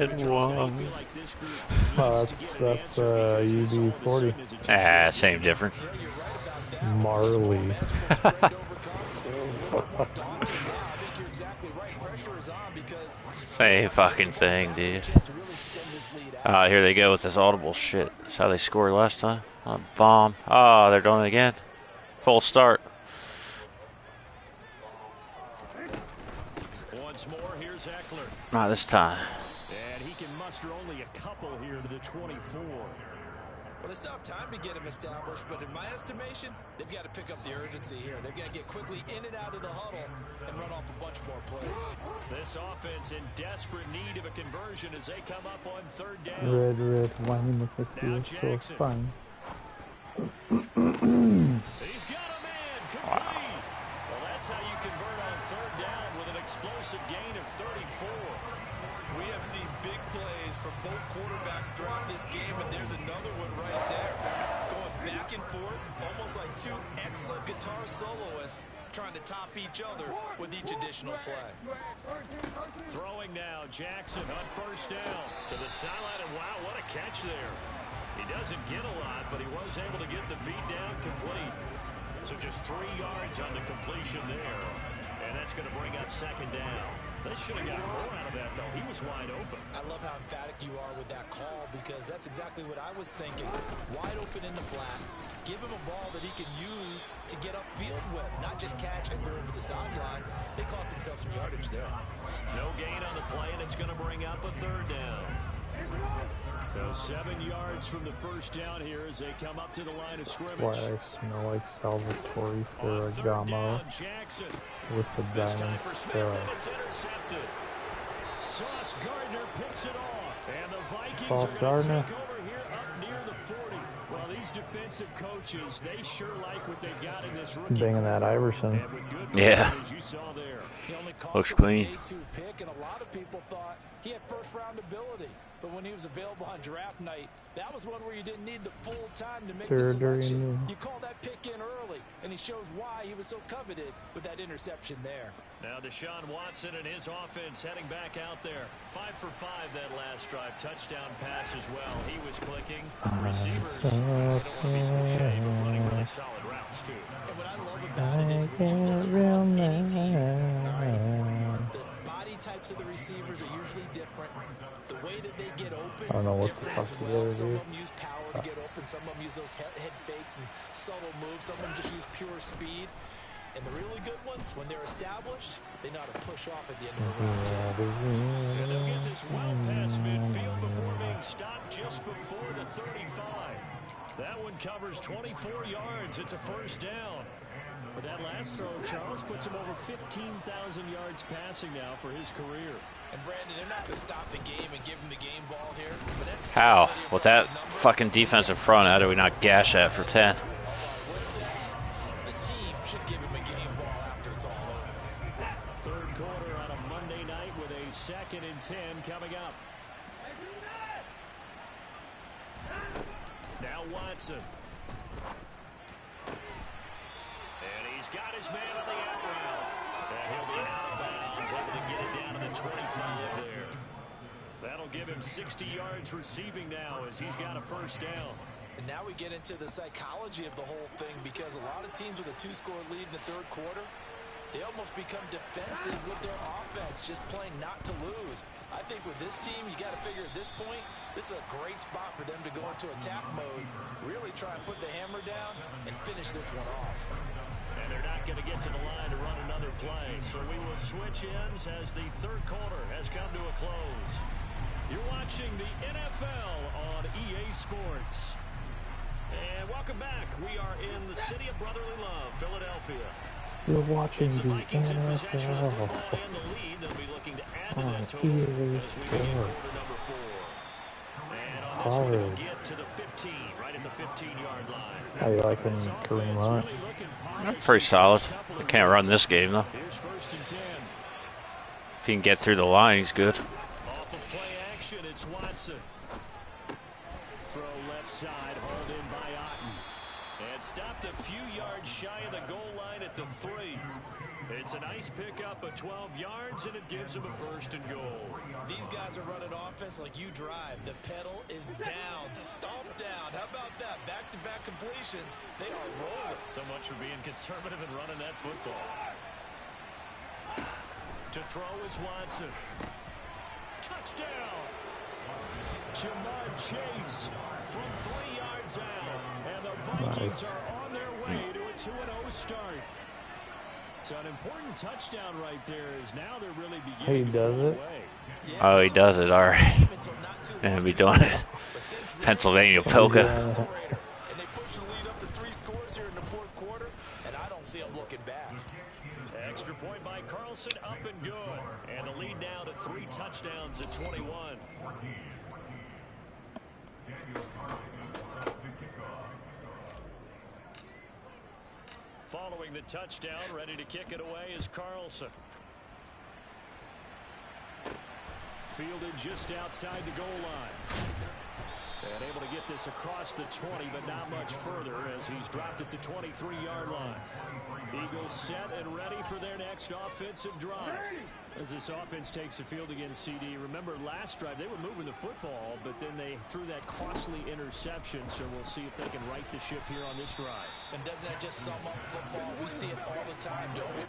[SPEAKER 1] Oh, that's UB40.
[SPEAKER 2] Ah, same difference.
[SPEAKER 1] Marley.
[SPEAKER 2] Same fucking thing, dude. Here they go with this audible shit. That's how they scored last time. A bomb. Oh, they're doing it again. Full start.
[SPEAKER 4] Once more, here's Eckler.
[SPEAKER 2] Not this time.
[SPEAKER 4] And he can muster only a couple here to the 24.
[SPEAKER 5] Well, they still have time to get him established, but in my estimation, they've got to pick up the urgency here. They've got to get quickly in and out of the huddle and run off a bunch more plays.
[SPEAKER 4] This offense in desperate need of a conversion as they come up on 3rd down.
[SPEAKER 1] Red wine is so fine.
[SPEAKER 4] He's got a man complete. Well, that's how you convert on 3rd down with an explosive gain of 34.
[SPEAKER 5] We have seen big plays from both quarterbacks throughout this game, and there's another one right there. Going back and forth, almost like 2 excellent guitar soloists trying to top each other with each additional play.
[SPEAKER 4] Throwing now, Jackson on 1st down to the sideline, and wow, what a catch there. He doesn't get a lot, but he was able to get the feet down complete. So just 3 yards on the completion there, and that's going to bring up 2nd down. They should have got more out of that, though. He was wide open.
[SPEAKER 5] I love how emphatic you are with that call, because that's exactly what I was thinking. Wide open in the flat. Give him a ball that he can use to get upfield with, not just catch and go over the sideline. They cost themselves some yardage there.
[SPEAKER 4] No gain on the play, and it's going to bring up a 3rd down. So 7 yards from the 1st down here as they come up to the line of scrimmage.
[SPEAKER 1] Why I smell like Salvatore Ferragamo with the diamond star.
[SPEAKER 4] Sauce Gardner picks it off, and the Vikings
[SPEAKER 1] Sauce
[SPEAKER 4] are going to
[SPEAKER 1] Gardner.
[SPEAKER 4] take over here up near the 40. Well, these defensive coaches, they sure like what they got in this rookie.
[SPEAKER 1] Banging that Iverson.
[SPEAKER 4] And with good
[SPEAKER 2] Yeah.
[SPEAKER 4] as you saw there.
[SPEAKER 5] He only cost
[SPEAKER 2] Looks
[SPEAKER 5] him
[SPEAKER 2] clean.
[SPEAKER 5] a day 2 pick, and a lot of people thought he had first-round ability. But when he was available on draft night, that was one where you didn't need the full time to make the selection. You call that pick in early, and he shows why he was so coveted with that interception there.
[SPEAKER 4] Now Deshaun Watson and his offense heading back out there. 5 for 5 that last drive. Touchdown pass as well. He was clicking. Receivers, they don't want to be cliche, but running really solid routes, too.
[SPEAKER 5] And what I love about it is when you look across any team, all right, the body types of the receivers are usually different. The way that they get open,
[SPEAKER 1] I don't know what the
[SPEAKER 5] different
[SPEAKER 1] fuck
[SPEAKER 5] as
[SPEAKER 1] the
[SPEAKER 5] well.
[SPEAKER 1] other
[SPEAKER 5] Some of
[SPEAKER 1] dude.
[SPEAKER 5] them use power to get open. Some of them use those head fakes and subtle moves. Some of them just use pure speed. And the really good ones, when they're established, they know how to push off at the end of the round.
[SPEAKER 4] And they'll get this well past midfield before being stopped just before the 35. That one covers 24 yards. It's a 1st down. But that last throw, Charles, puts him over 15,000 yards passing now for his career.
[SPEAKER 5] And Brandon, they're not going to stop the game and give him the game ball here. But that's
[SPEAKER 2] How? With that fucking defensive front, how do we not gash that for 10?
[SPEAKER 5] The team should give him a game ball after it's all over.
[SPEAKER 4] Third quarter on a Monday night with a 2nd and 10 coming up. Now Watson. And he's got his man on the out route. And he'll be out of bounds, able to get it down to the 25 there. That'll give him 60 yards receiving now as he's got a first down.
[SPEAKER 5] And now we get into the psychology of the whole thing, because a lot of teams with a 2-score lead in the third quarter, they almost become defensive with their offense, just playing not to lose. I think with this team, you got to figure at this point, this is a great spot for them to go into attack mode, really try and put the hammer down and finish this one off.
[SPEAKER 4] And they're not going to get to the line to run another play, so we will switch ends as the third quarter has come to a close. You're watching the NFL on EA Sports. And welcome back. We are in the city of brotherly love, Philadelphia.
[SPEAKER 1] You're watching the
[SPEAKER 4] Vikings in possession of the
[SPEAKER 1] NFL
[SPEAKER 4] football and the lead. They'll be looking to add to
[SPEAKER 1] on
[SPEAKER 4] that total
[SPEAKER 1] EA
[SPEAKER 4] as we begin
[SPEAKER 1] Sports.
[SPEAKER 4] quarter number 4. And on this one, they'll get to the 15, right at the 15-yard line.
[SPEAKER 1] How you liking Kareem Hunt?
[SPEAKER 2] Pretty solid. They can't run this game, though.
[SPEAKER 4] Here's 1st and 10.
[SPEAKER 2] If he can get through the line, he's good.
[SPEAKER 4] Off of play action, it's Watson. Throw left side, hauled in by Otten. And stopped a few yards shy of the goal line at the 3. It's a nice pickup of 12 yards, and it gives him a 1st and goal.
[SPEAKER 5] These guys are running offense like you drive. The pedal is down, stomp down. How about that? Back-to-back completions. They are rolling.
[SPEAKER 4] So much for being conservative and running that football. To throw is Watson. Touchdown! Jamar Chase from 3 yards out. And the Vikings are on their way to a 2-0 start. So an important touchdown right there is now they're really beginning
[SPEAKER 1] He does
[SPEAKER 4] to
[SPEAKER 1] it?
[SPEAKER 4] away.
[SPEAKER 2] Oh, he does it. All right. And be doing it. Pennsylvania Polka.
[SPEAKER 1] Yeah.
[SPEAKER 5] And they pushed the lead up to 3 scores here in the fourth quarter, and I don't see them looking back.
[SPEAKER 4] Extra point by Carlson, up and good. And the lead now to 3 touchdowns at 21. Following the touchdown, ready to kick it away is Carlson. Fielded just outside the goal line. And able to get this across the 20, but not much further as he's dropped it to 23-yard line. Eagles set and ready for their next offensive drive. As this offense takes the field against CD, remember last drive they were moving the football, but then they threw that costly interception, so we'll see if they can right the ship here on this drive.
[SPEAKER 5] And doesn't that just sum up football? We see it all the time, don't we?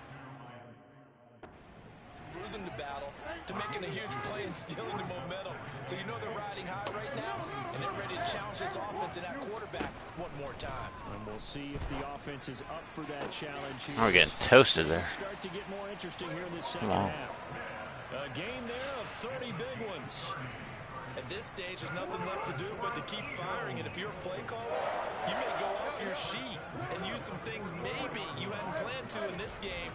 [SPEAKER 5] Losing the battle to making a huge play and stealing the momentum. So you know they're riding high right now, and they're ready to challenge this offense and that quarterback one more time.
[SPEAKER 4] And we'll see if the offense is up for that challenge here.
[SPEAKER 2] Oh, we're getting toasted there.
[SPEAKER 4] Start to get more interesting here in this second
[SPEAKER 2] Come on.
[SPEAKER 4] half. A game there of 30 big ones.
[SPEAKER 5] At this stage, there's nothing left to do but to keep firing. And if you're a play caller, you may go off your sheet and use some things maybe you hadn't planned to in this game.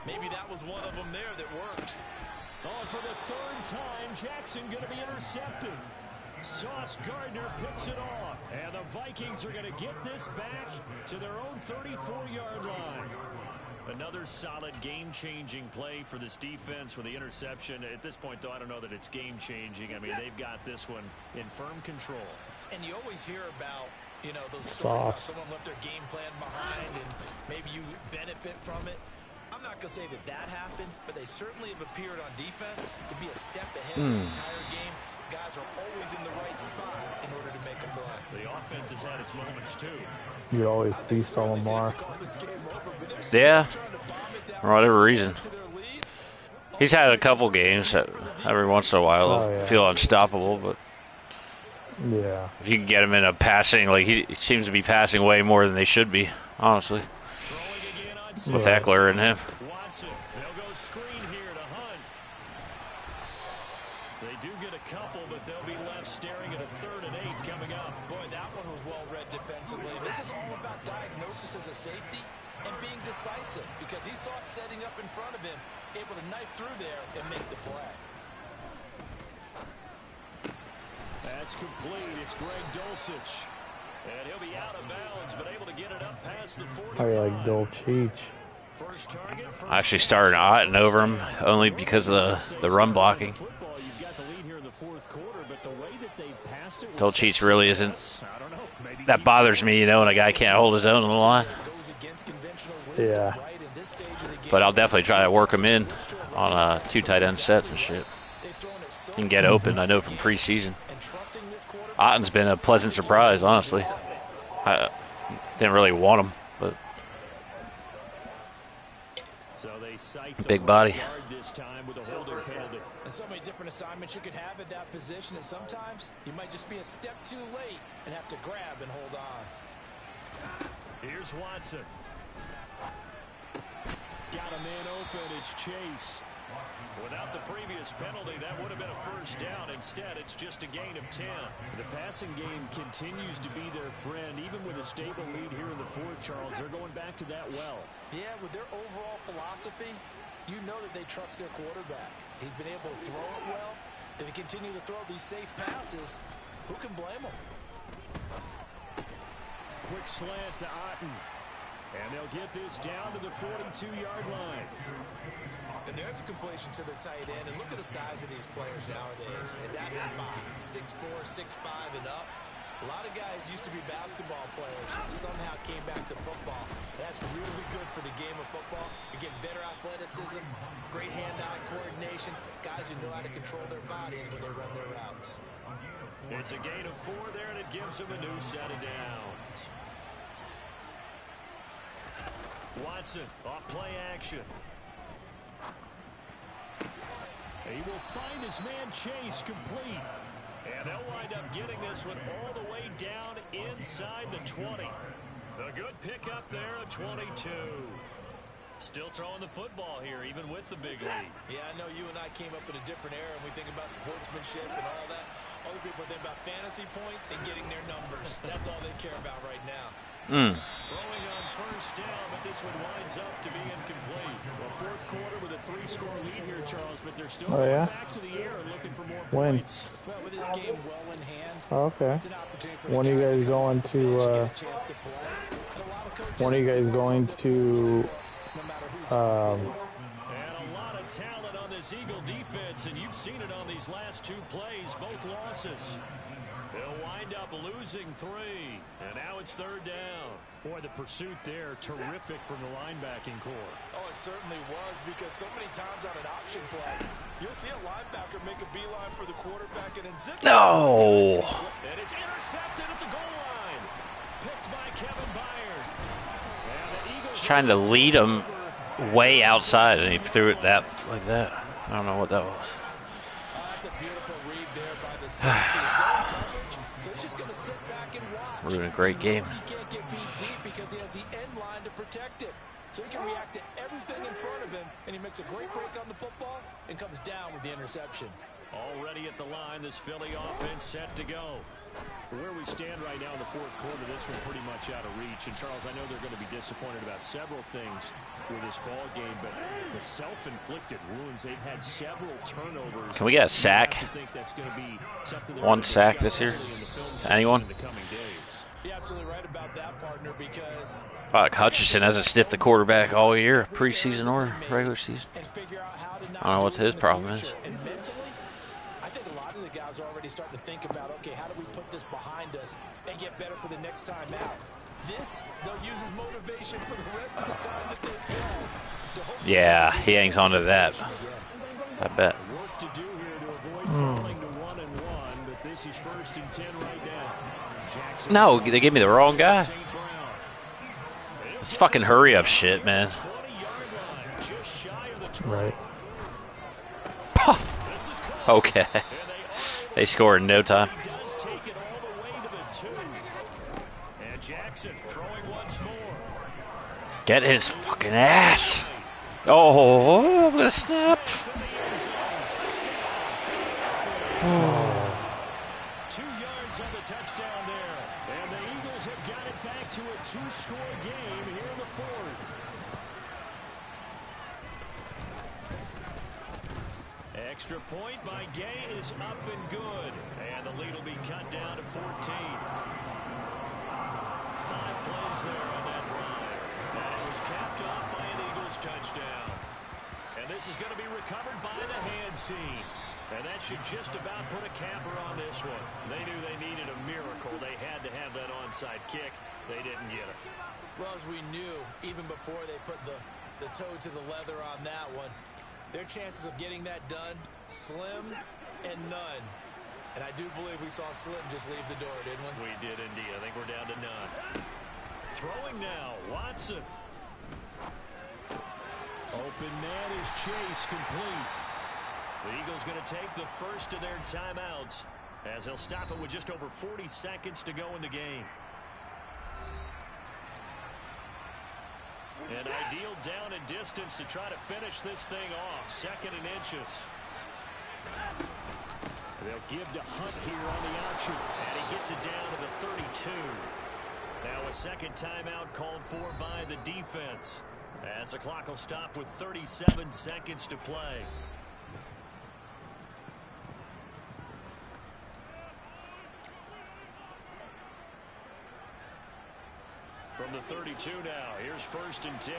[SPEAKER 5] Maybe that was one of them there that worked.
[SPEAKER 4] Oh, for the 3rd time, Jackson going to be intercepted. Sauce Gardner picks it off. And the Vikings are going to get this back to their own 34-yard line. Another solid game-changing play for this defense with the interception. At this point, though, I don't know that it's game-changing. I mean, they've got this one in firm control.
[SPEAKER 5] And you always hear about, you know, those stories about someone left their game plan behind and maybe you benefit from it. I'm not going to say that that happened, but they certainly have appeared on defense to be a step ahead this entire game. Guys are always in the right spot in order to make a play.
[SPEAKER 4] The offense has had its moments, too.
[SPEAKER 1] You always feast on Lamar.
[SPEAKER 2] Yeah. For whatever reason. He's had a couple games that every once in a while he'll feel unstoppable, but
[SPEAKER 1] Yeah.
[SPEAKER 2] if you can get him in a passing, like he seems to be passing way more than they should be, honestly. With Eckler and him.
[SPEAKER 4] Watson, they'll go screen here to Hunt. They do get a couple, but they'll be left staring at a 3rd and 8 coming up.
[SPEAKER 5] Boy, that one was well read defensively. This is all about diagnosis as a safety and being decisive because he saw it setting up in front of him, able to knife through there and make the play.
[SPEAKER 4] That's complete. It's Greg Dulcich. And he'll be out of bounds, but able to get it up past the 45.
[SPEAKER 1] I like Dolchich.
[SPEAKER 4] First target, first
[SPEAKER 2] I actually started Otten over him only because of the run blocking. Dolchich really isn't. That bothers me, you know, when a guy can't hold his own on the line.
[SPEAKER 1] Yeah.
[SPEAKER 2] But I'll definitely try to work him in on 2 tight end sets and shit. He can get open, I know, from preseason. Otten's been a pleasant surprise, honestly. I didn't really want him, but big body.
[SPEAKER 5] And so many different assignments you could have at that position, and sometimes you might just be a step too late and have to grab and hold on.
[SPEAKER 4] Here's Watson. Got a man open. It's Chase. Without the previous penalty, that would have been a first down. Instead, it's just a gain of 10. The passing game continues to be their friend, even with a stable lead here in the fourth, Charles. They're going back to that well.
[SPEAKER 5] Yeah, with their overall philosophy, you know that they trust their quarterback. He's been able to throw it well. If they continue to throw these safe passes, who can blame them?
[SPEAKER 4] Quick slant to Otten. And they'll get this down to the 42-yard line.
[SPEAKER 5] And there's a completion to the tight end. And look at the size of these players nowadays. And that spot, 6'4", 6'5", and up. A lot of guys used to be basketball players, somehow came back to football. That's really good for the game of football. You get better athleticism, great hand-eye coordination, guys who know how to control their bodies when they run their routes.
[SPEAKER 4] It's a gain of 4 there, and it gives them a new set of downs. Watson, off play action. He will find his man Chase complete. And they'll wind up getting this one all the way down inside the 20. A good pickup there at 22. Still throwing the football here, even with the big lead.
[SPEAKER 5] Yeah, I know you and I came up in a different era, and we think about sportsmanship and all that. Other people think about fantasy points and getting their numbers. That's all they care about right now.
[SPEAKER 4] Throwing on first down, but this one winds up to be incomplete. Well, fourth quarter with a 3-score lead here, Charles, but they're still going back to the air and looking for more points.
[SPEAKER 5] Well, with this game well in hand,
[SPEAKER 1] Okay.
[SPEAKER 5] it's an opportunity for
[SPEAKER 1] When are you guys going to, when are you guys going to,
[SPEAKER 4] And a lot of talent on this Eagle defense, and you've seen it on these last 2 plays, both losses. They'll wind up losing 3, and now it's 3rd down. Boy, the pursuit there, terrific from the linebacking core.
[SPEAKER 5] Oh, it certainly was, because so many times on an option play, you'll see a linebacker make a beeline for the quarterback and then zip.
[SPEAKER 2] No.
[SPEAKER 4] And it's intercepted at the goal line. Picked by Kevin Byard. And the Eagles
[SPEAKER 2] Trying to lead him way outside, and he threw it like that. I don't know what that was.
[SPEAKER 5] That's a beautiful read there by the safety. Zone coverage, so he's just going to sit back and watch.
[SPEAKER 2] We're in a great game.
[SPEAKER 5] He can't get beat deep because he has the end line to protect it. So he can react to everything in front of him, and he makes a great break on the football and comes down with the interception.
[SPEAKER 4] Already at the line, this Philly offense set to go. Where we stand right now in the fourth quarter, this one pretty much out of reach. And, Charles, I know they're going to be disappointed about several things with this ball game, but the self-inflicted wounds, they've had several turnovers.
[SPEAKER 2] Can we get a sack? One sack this year? Anyone?
[SPEAKER 5] You're absolutely right about that, partner, because
[SPEAKER 2] Fuck, Hutchinson hasn't sniffed the quarterback all year, preseason or regular season. I don't know what his problem is.
[SPEAKER 5] I think a lot of the guys are already starting to think about, okay, how do we put this behind us and get better for the next time out? This, they'll use as motivation for the rest of the time that they play.
[SPEAKER 2] Yeah, he hangs on to that. I bet.
[SPEAKER 4] Work to do here to avoid falling to 1-1, but this is 1st and 10 right now. Jackson
[SPEAKER 2] No, they gave me the wrong guy. It's fucking hurry up shit, man.
[SPEAKER 1] right.
[SPEAKER 2] Okay. They scored in no time. Get his fucking ass. Oh, I'm gonna snap.
[SPEAKER 4] 2 yards on the touchdown there. And the Eagles have got it back to a 2-score game here in the fourth. Extra point by Gay is up and good. And the lead will be cut down to 14. 5 plays there on that drive. And it was capped off by an Eagles touchdown. And this is going to be recovered by the hands team. And that should just about put a capper on this one. They knew they needed a miracle. They had to have that onside kick. They didn't get it.
[SPEAKER 5] Well, as we knew, even before they put the toe to the leather on that one, their chances of getting that done, slim and none. And I do believe we saw Slim just leave the door, didn't we?
[SPEAKER 4] We did indeed. I think we're down to none. Throwing now, Watson. Open man is Chase, complete. The Eagles going to take the first of their timeouts as they'll stop it with just over 40 seconds to go in the game. An ideal down and distance to try to finish this thing off. 2nd and inches. They'll give to Hunt here on the option. And he gets it down to the 32. Now a second timeout called for by the defense. As the clock will stop with 37 seconds to play. From the 32 now, here's 1st and 10.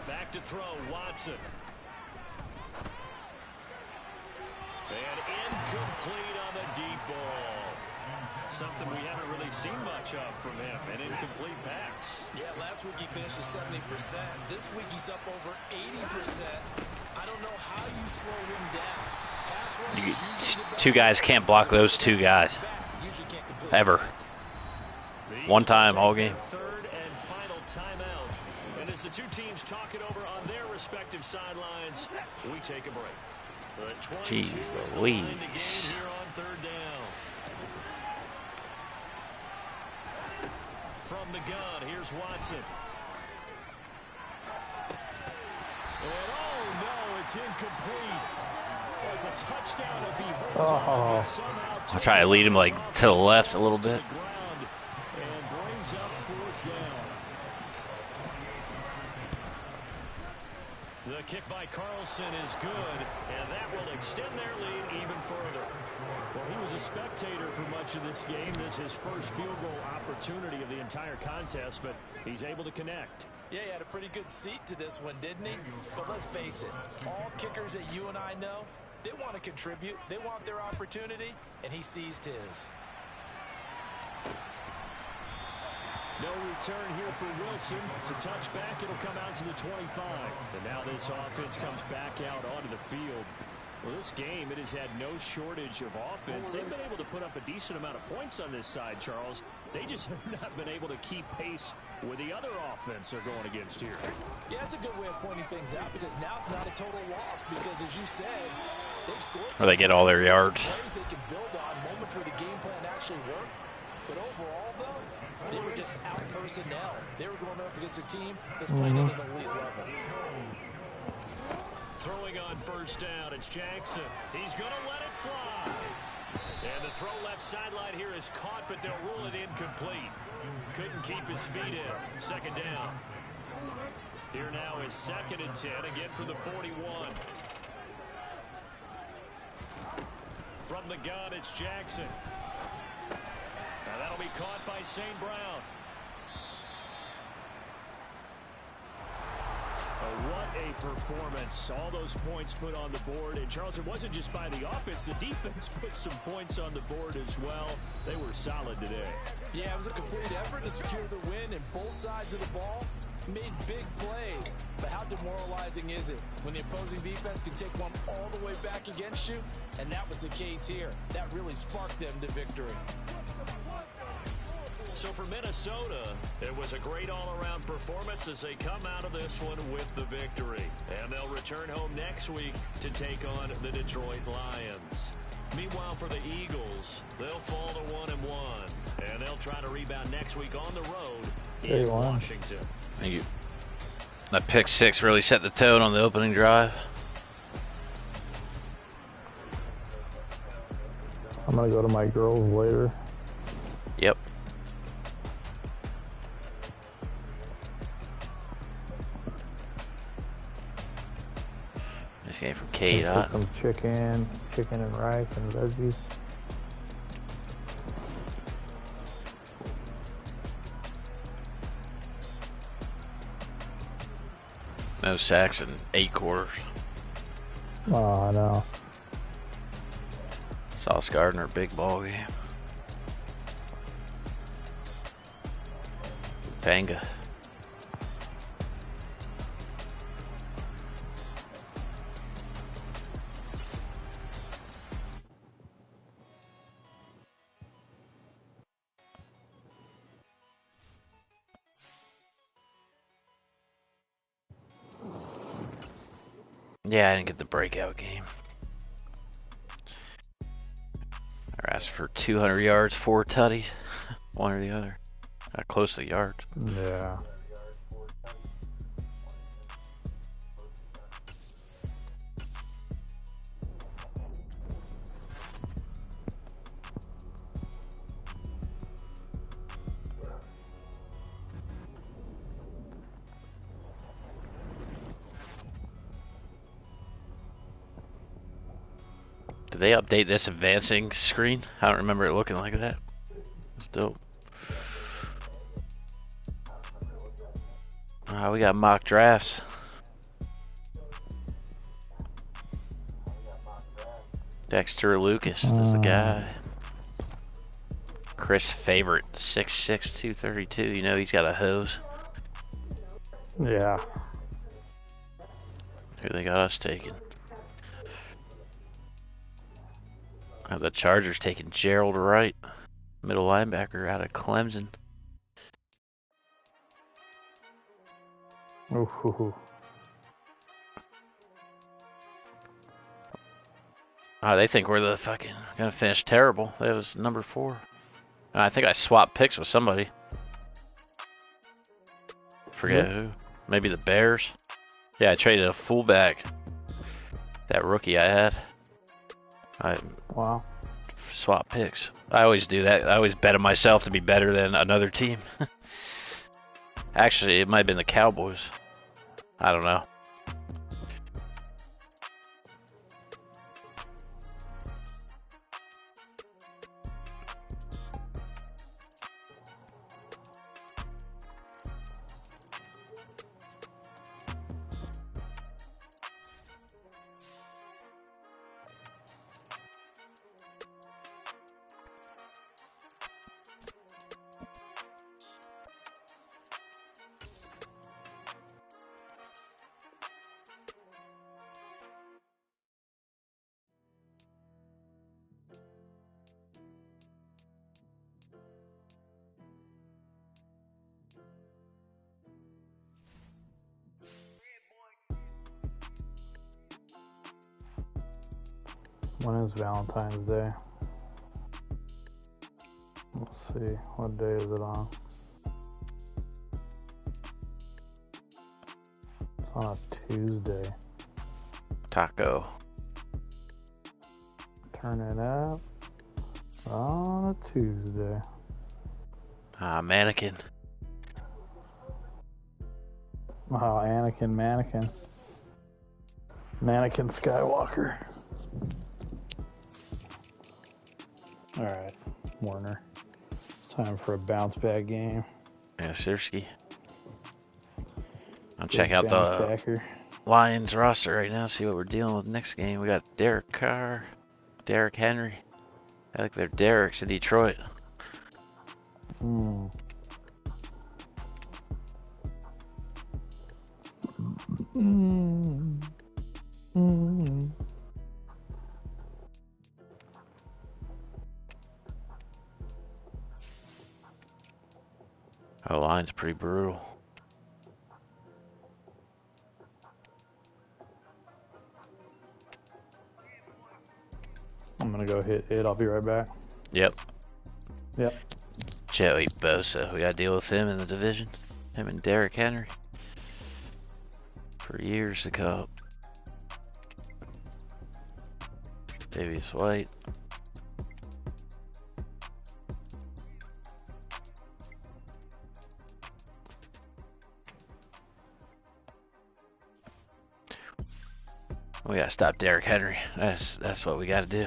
[SPEAKER 4] Back to throw, Watson. And incomplete on the deep ball. Something we haven't really seen much of from him, an incomplete pass.
[SPEAKER 5] Yeah, last week he finished at 70%. This week he's up over 80%. I don't know how you slow him down. Pass rush is usually the best.
[SPEAKER 2] 2 guys can't block those 2 guys. Ever. One time all game.
[SPEAKER 4] 3rd and final timeout. And as the 2 teams talk it over on their respective sidelines, we take a break. The 22 is the line to gain here on 3rd down. From the gun, here's Watson. And oh no, it's incomplete. It's a touchdown if he holds on.
[SPEAKER 2] I'll try to lead him like to the left a little bit.
[SPEAKER 4] And brings up 4th down. The kick by Carlson is good, and that will extend their lead even further. Well, he was a spectator for much of this game. This is his first field goal opportunity of the entire contest, but he's able to connect.
[SPEAKER 5] Yeah, he had a pretty good seat to this one, didn't he? But let's face it, all kickers that you and I know, they want to contribute. They want their opportunity, and he seized his.
[SPEAKER 4] No return here for Wilson. To touch back, it'll come out to the 25. And now this offense comes back out onto the field. Well, this game, it has had no shortage of offense. They've been able to put up a decent amount of points on this side, Charles. They just have not been able to keep pace with the other offense they're going against here.
[SPEAKER 5] Yeah, it's a good way of pointing things out because now it's not a total loss because, as you said, they've scored.
[SPEAKER 2] Where they get all their yards.
[SPEAKER 5] Plays they can build on, moments where the game plan actually worked. But overall, though, they were just out personnel. They were going up against a team that's playing at an elite level.
[SPEAKER 4] Throwing on 1st down, it's Jackson. He's going to let it fly. And the throw left sideline here is caught, but they'll rule it incomplete. Couldn't keep his feet in. 2nd down. Here now is 2nd and 10, again for the 41. From the gun, it's Jackson. Now that'll be caught by St. Brown. What a performance. All those points put on the board. And, Charles, it wasn't just by the offense. The defense put some points on the board as well. They were solid today.
[SPEAKER 5] Yeah, it was a complete effort to secure the win, and both sides of the ball made big plays. But how demoralizing is it when the opposing defense can take one all the way back against you? And that was the case here. That really sparked them to victory.
[SPEAKER 4] So for Minnesota, it was a great all-around performance as they come out of this one with the victory. And they'll return home next week to take on the Detroit Lions. Meanwhile, for the Eagles, they'll fall to 1-1. And they'll try to rebound next week on the road in Washington.
[SPEAKER 2] Thank you. That pick 6 really set the tone on the opening drive.
[SPEAKER 1] I'm gonna go to my girls later.
[SPEAKER 2] Yep. This game from K.
[SPEAKER 1] Get some chicken and rice and veggies.
[SPEAKER 2] No sacks in 8 quarters.
[SPEAKER 1] Oh, I know.
[SPEAKER 2] Sauce Gardner, big ball game. Fanga. Yeah, I didn't get the breakout game. I asked for 200 yards, 4 tutties. One or the other. Not close to the yards.
[SPEAKER 1] Yeah.
[SPEAKER 2] Did they update this advancing screen? I don't remember it looking like that. It's dope. We got mock drafts. Dexter Lucas is the guy. Chris Favorite, 6'6", 232. You know he's got a hose.
[SPEAKER 1] Yeah.
[SPEAKER 2] Who they got us taking? The Chargers taking Gerald Wright, middle linebacker out of Clemson.
[SPEAKER 1] Ooh.
[SPEAKER 2] Oh, they think we're the fucking gonna finish terrible. That was number 4. I think I swapped picks with somebody. Forget who. Maybe the Bears. Yeah, I traded a fullback. That rookie I had.
[SPEAKER 1] Wow.
[SPEAKER 2] Swap picks. I always do that. I always bet on myself to be better than another team. Actually, it might have been the Cowboys. I don't know.
[SPEAKER 1] When is Valentine's Day? Let's see. What day is it on? It's on a Tuesday.
[SPEAKER 2] Taco.
[SPEAKER 1] Turn it up on a Tuesday.
[SPEAKER 2] Mannequin.
[SPEAKER 1] Oh, Anakin, Mannequin. Mannequin Skywalker. Alright, Warner. It's time for a bounce back game.
[SPEAKER 2] Yeah, seriously. I'll check out
[SPEAKER 1] Bounce
[SPEAKER 2] the
[SPEAKER 1] backer.
[SPEAKER 2] Lions roster right now, see what we're dealing with next game. We got Derek Carr, Derek Henry. I like their Derek's in Detroit. Oh, line's pretty brutal.
[SPEAKER 1] I'm gonna go hit it. I'll be right back.
[SPEAKER 2] Yep.
[SPEAKER 1] Yep.
[SPEAKER 2] Joey Bosa. We gotta deal with him in the division. Him and Derrick Henry. For years to come. Davius White. We gotta stop Derrick Henry. That's what we gotta do.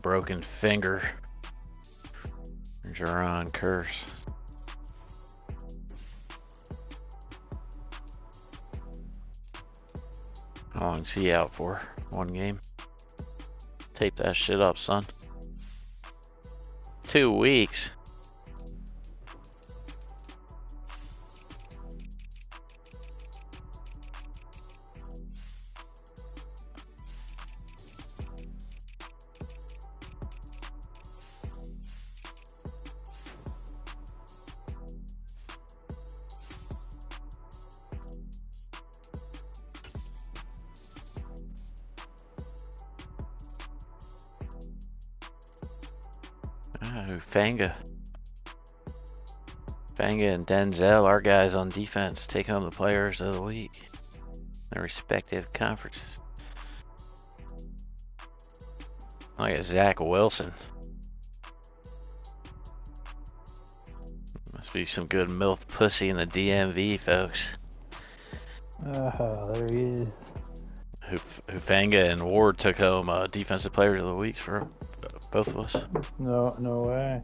[SPEAKER 2] Broken finger. Jaron Curse. How long's he out for? 1 game? Tape that shit up, son. 2 weeks. Fanga and Denzel, our guys on defense, take home the players of the week in their respective conferences. Look at Zach Wilson. Must be some good MILF pussy in the DMV, folks.
[SPEAKER 1] There he is.
[SPEAKER 2] Hufanga and Ward took home defensive players of the week for both of us.
[SPEAKER 1] No way.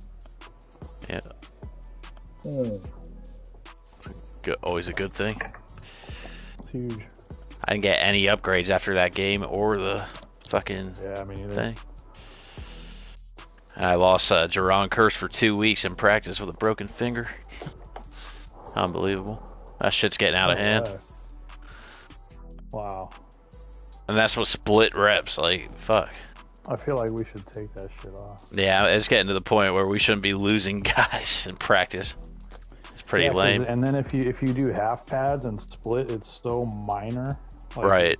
[SPEAKER 2] Yeah. Always a good thing.
[SPEAKER 1] It's huge.
[SPEAKER 2] I didn't get any upgrades after that game or the fucking thing. And I lost Jaron Curse for 2 weeks in practice with a broken finger. Unbelievable. That shit's getting out of hand.
[SPEAKER 1] Wow.
[SPEAKER 2] And that's what split reps, like, fuck.
[SPEAKER 1] I feel like we should take that shit off.
[SPEAKER 2] Yeah, it's getting to the point where we shouldn't be losing guys in practice. It's pretty lame.
[SPEAKER 1] And then if you do half pads and split, it's so minor. Like,
[SPEAKER 2] right.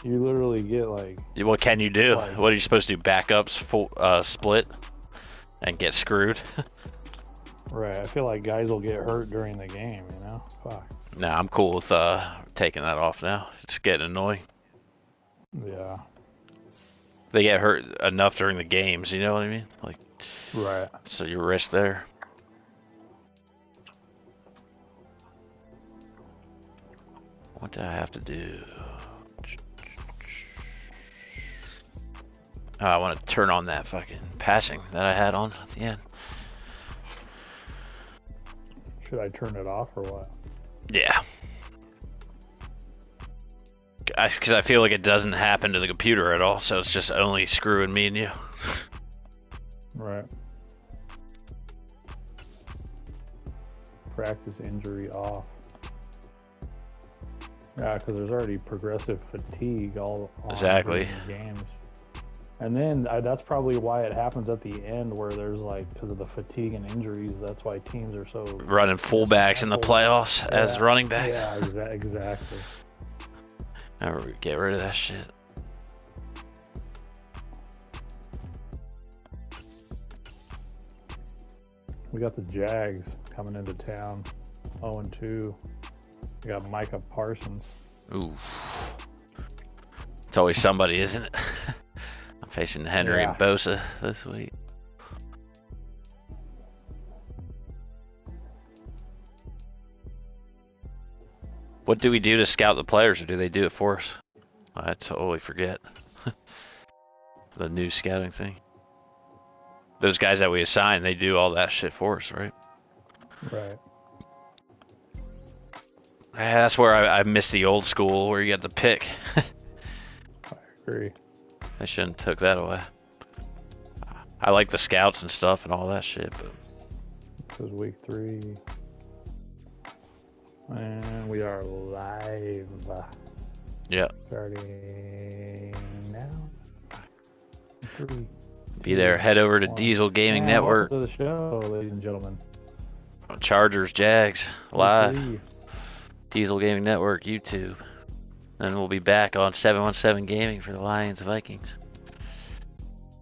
[SPEAKER 1] You literally get like...
[SPEAKER 2] What can you do? Like, what are you supposed to do? Backups, full split, and get screwed?
[SPEAKER 1] Right. I feel like guys will get hurt during the game, you know? Fuck.
[SPEAKER 2] Nah, I'm cool with taking that off now. It's getting annoying.
[SPEAKER 1] Yeah.
[SPEAKER 2] They get hurt enough during the games, you know what I mean? Like,
[SPEAKER 1] right.
[SPEAKER 2] So your risk there. What do I have to do? Oh, I want to turn on that fucking passing that I had on at the end.
[SPEAKER 1] Should I turn it off or what?
[SPEAKER 2] Yeah. Because I feel like it doesn't happen to the computer at all, so it's just only screwing me and you.
[SPEAKER 1] Right. Practice injury off. Yeah, because there's already progressive fatigue all
[SPEAKER 2] exactly
[SPEAKER 1] games. And then that's probably why it happens at the end, where there's like, because of the fatigue and injuries, that's why teams are so
[SPEAKER 2] running fullbacks in the playoffs as running backs.
[SPEAKER 1] Yeah, exactly.
[SPEAKER 2] Get rid of that shit.
[SPEAKER 1] We got the Jags coming into town, 0-2. We got Micah Parsons.
[SPEAKER 2] Ooh. It's always somebody, isn't it? I'm facing Henry and Bosa this week. What do we do to scout the players, or do they do it for us? I totally forget. The new scouting thing. Those guys that we assign, they do all that shit for us, right?
[SPEAKER 1] Right.
[SPEAKER 2] Yeah, that's where I miss the old school, where you got to pick.
[SPEAKER 1] I agree.
[SPEAKER 2] I shouldn't have took that away. I like the scouts and stuff and all that shit, but
[SPEAKER 1] This is week 3. And we are live.
[SPEAKER 2] yeah.
[SPEAKER 1] Starting now. 3.
[SPEAKER 2] Be there. Head over to
[SPEAKER 1] 1.
[SPEAKER 2] Diesel Gaming
[SPEAKER 1] And
[SPEAKER 2] Network.
[SPEAKER 1] welcome to the show, ladies and gentlemen.
[SPEAKER 2] Chargers, Jags, live.
[SPEAKER 1] Week 3.
[SPEAKER 2] Diesel Gaming Network, YouTube. And we'll be back on 717 Gaming for the Lions Vikings.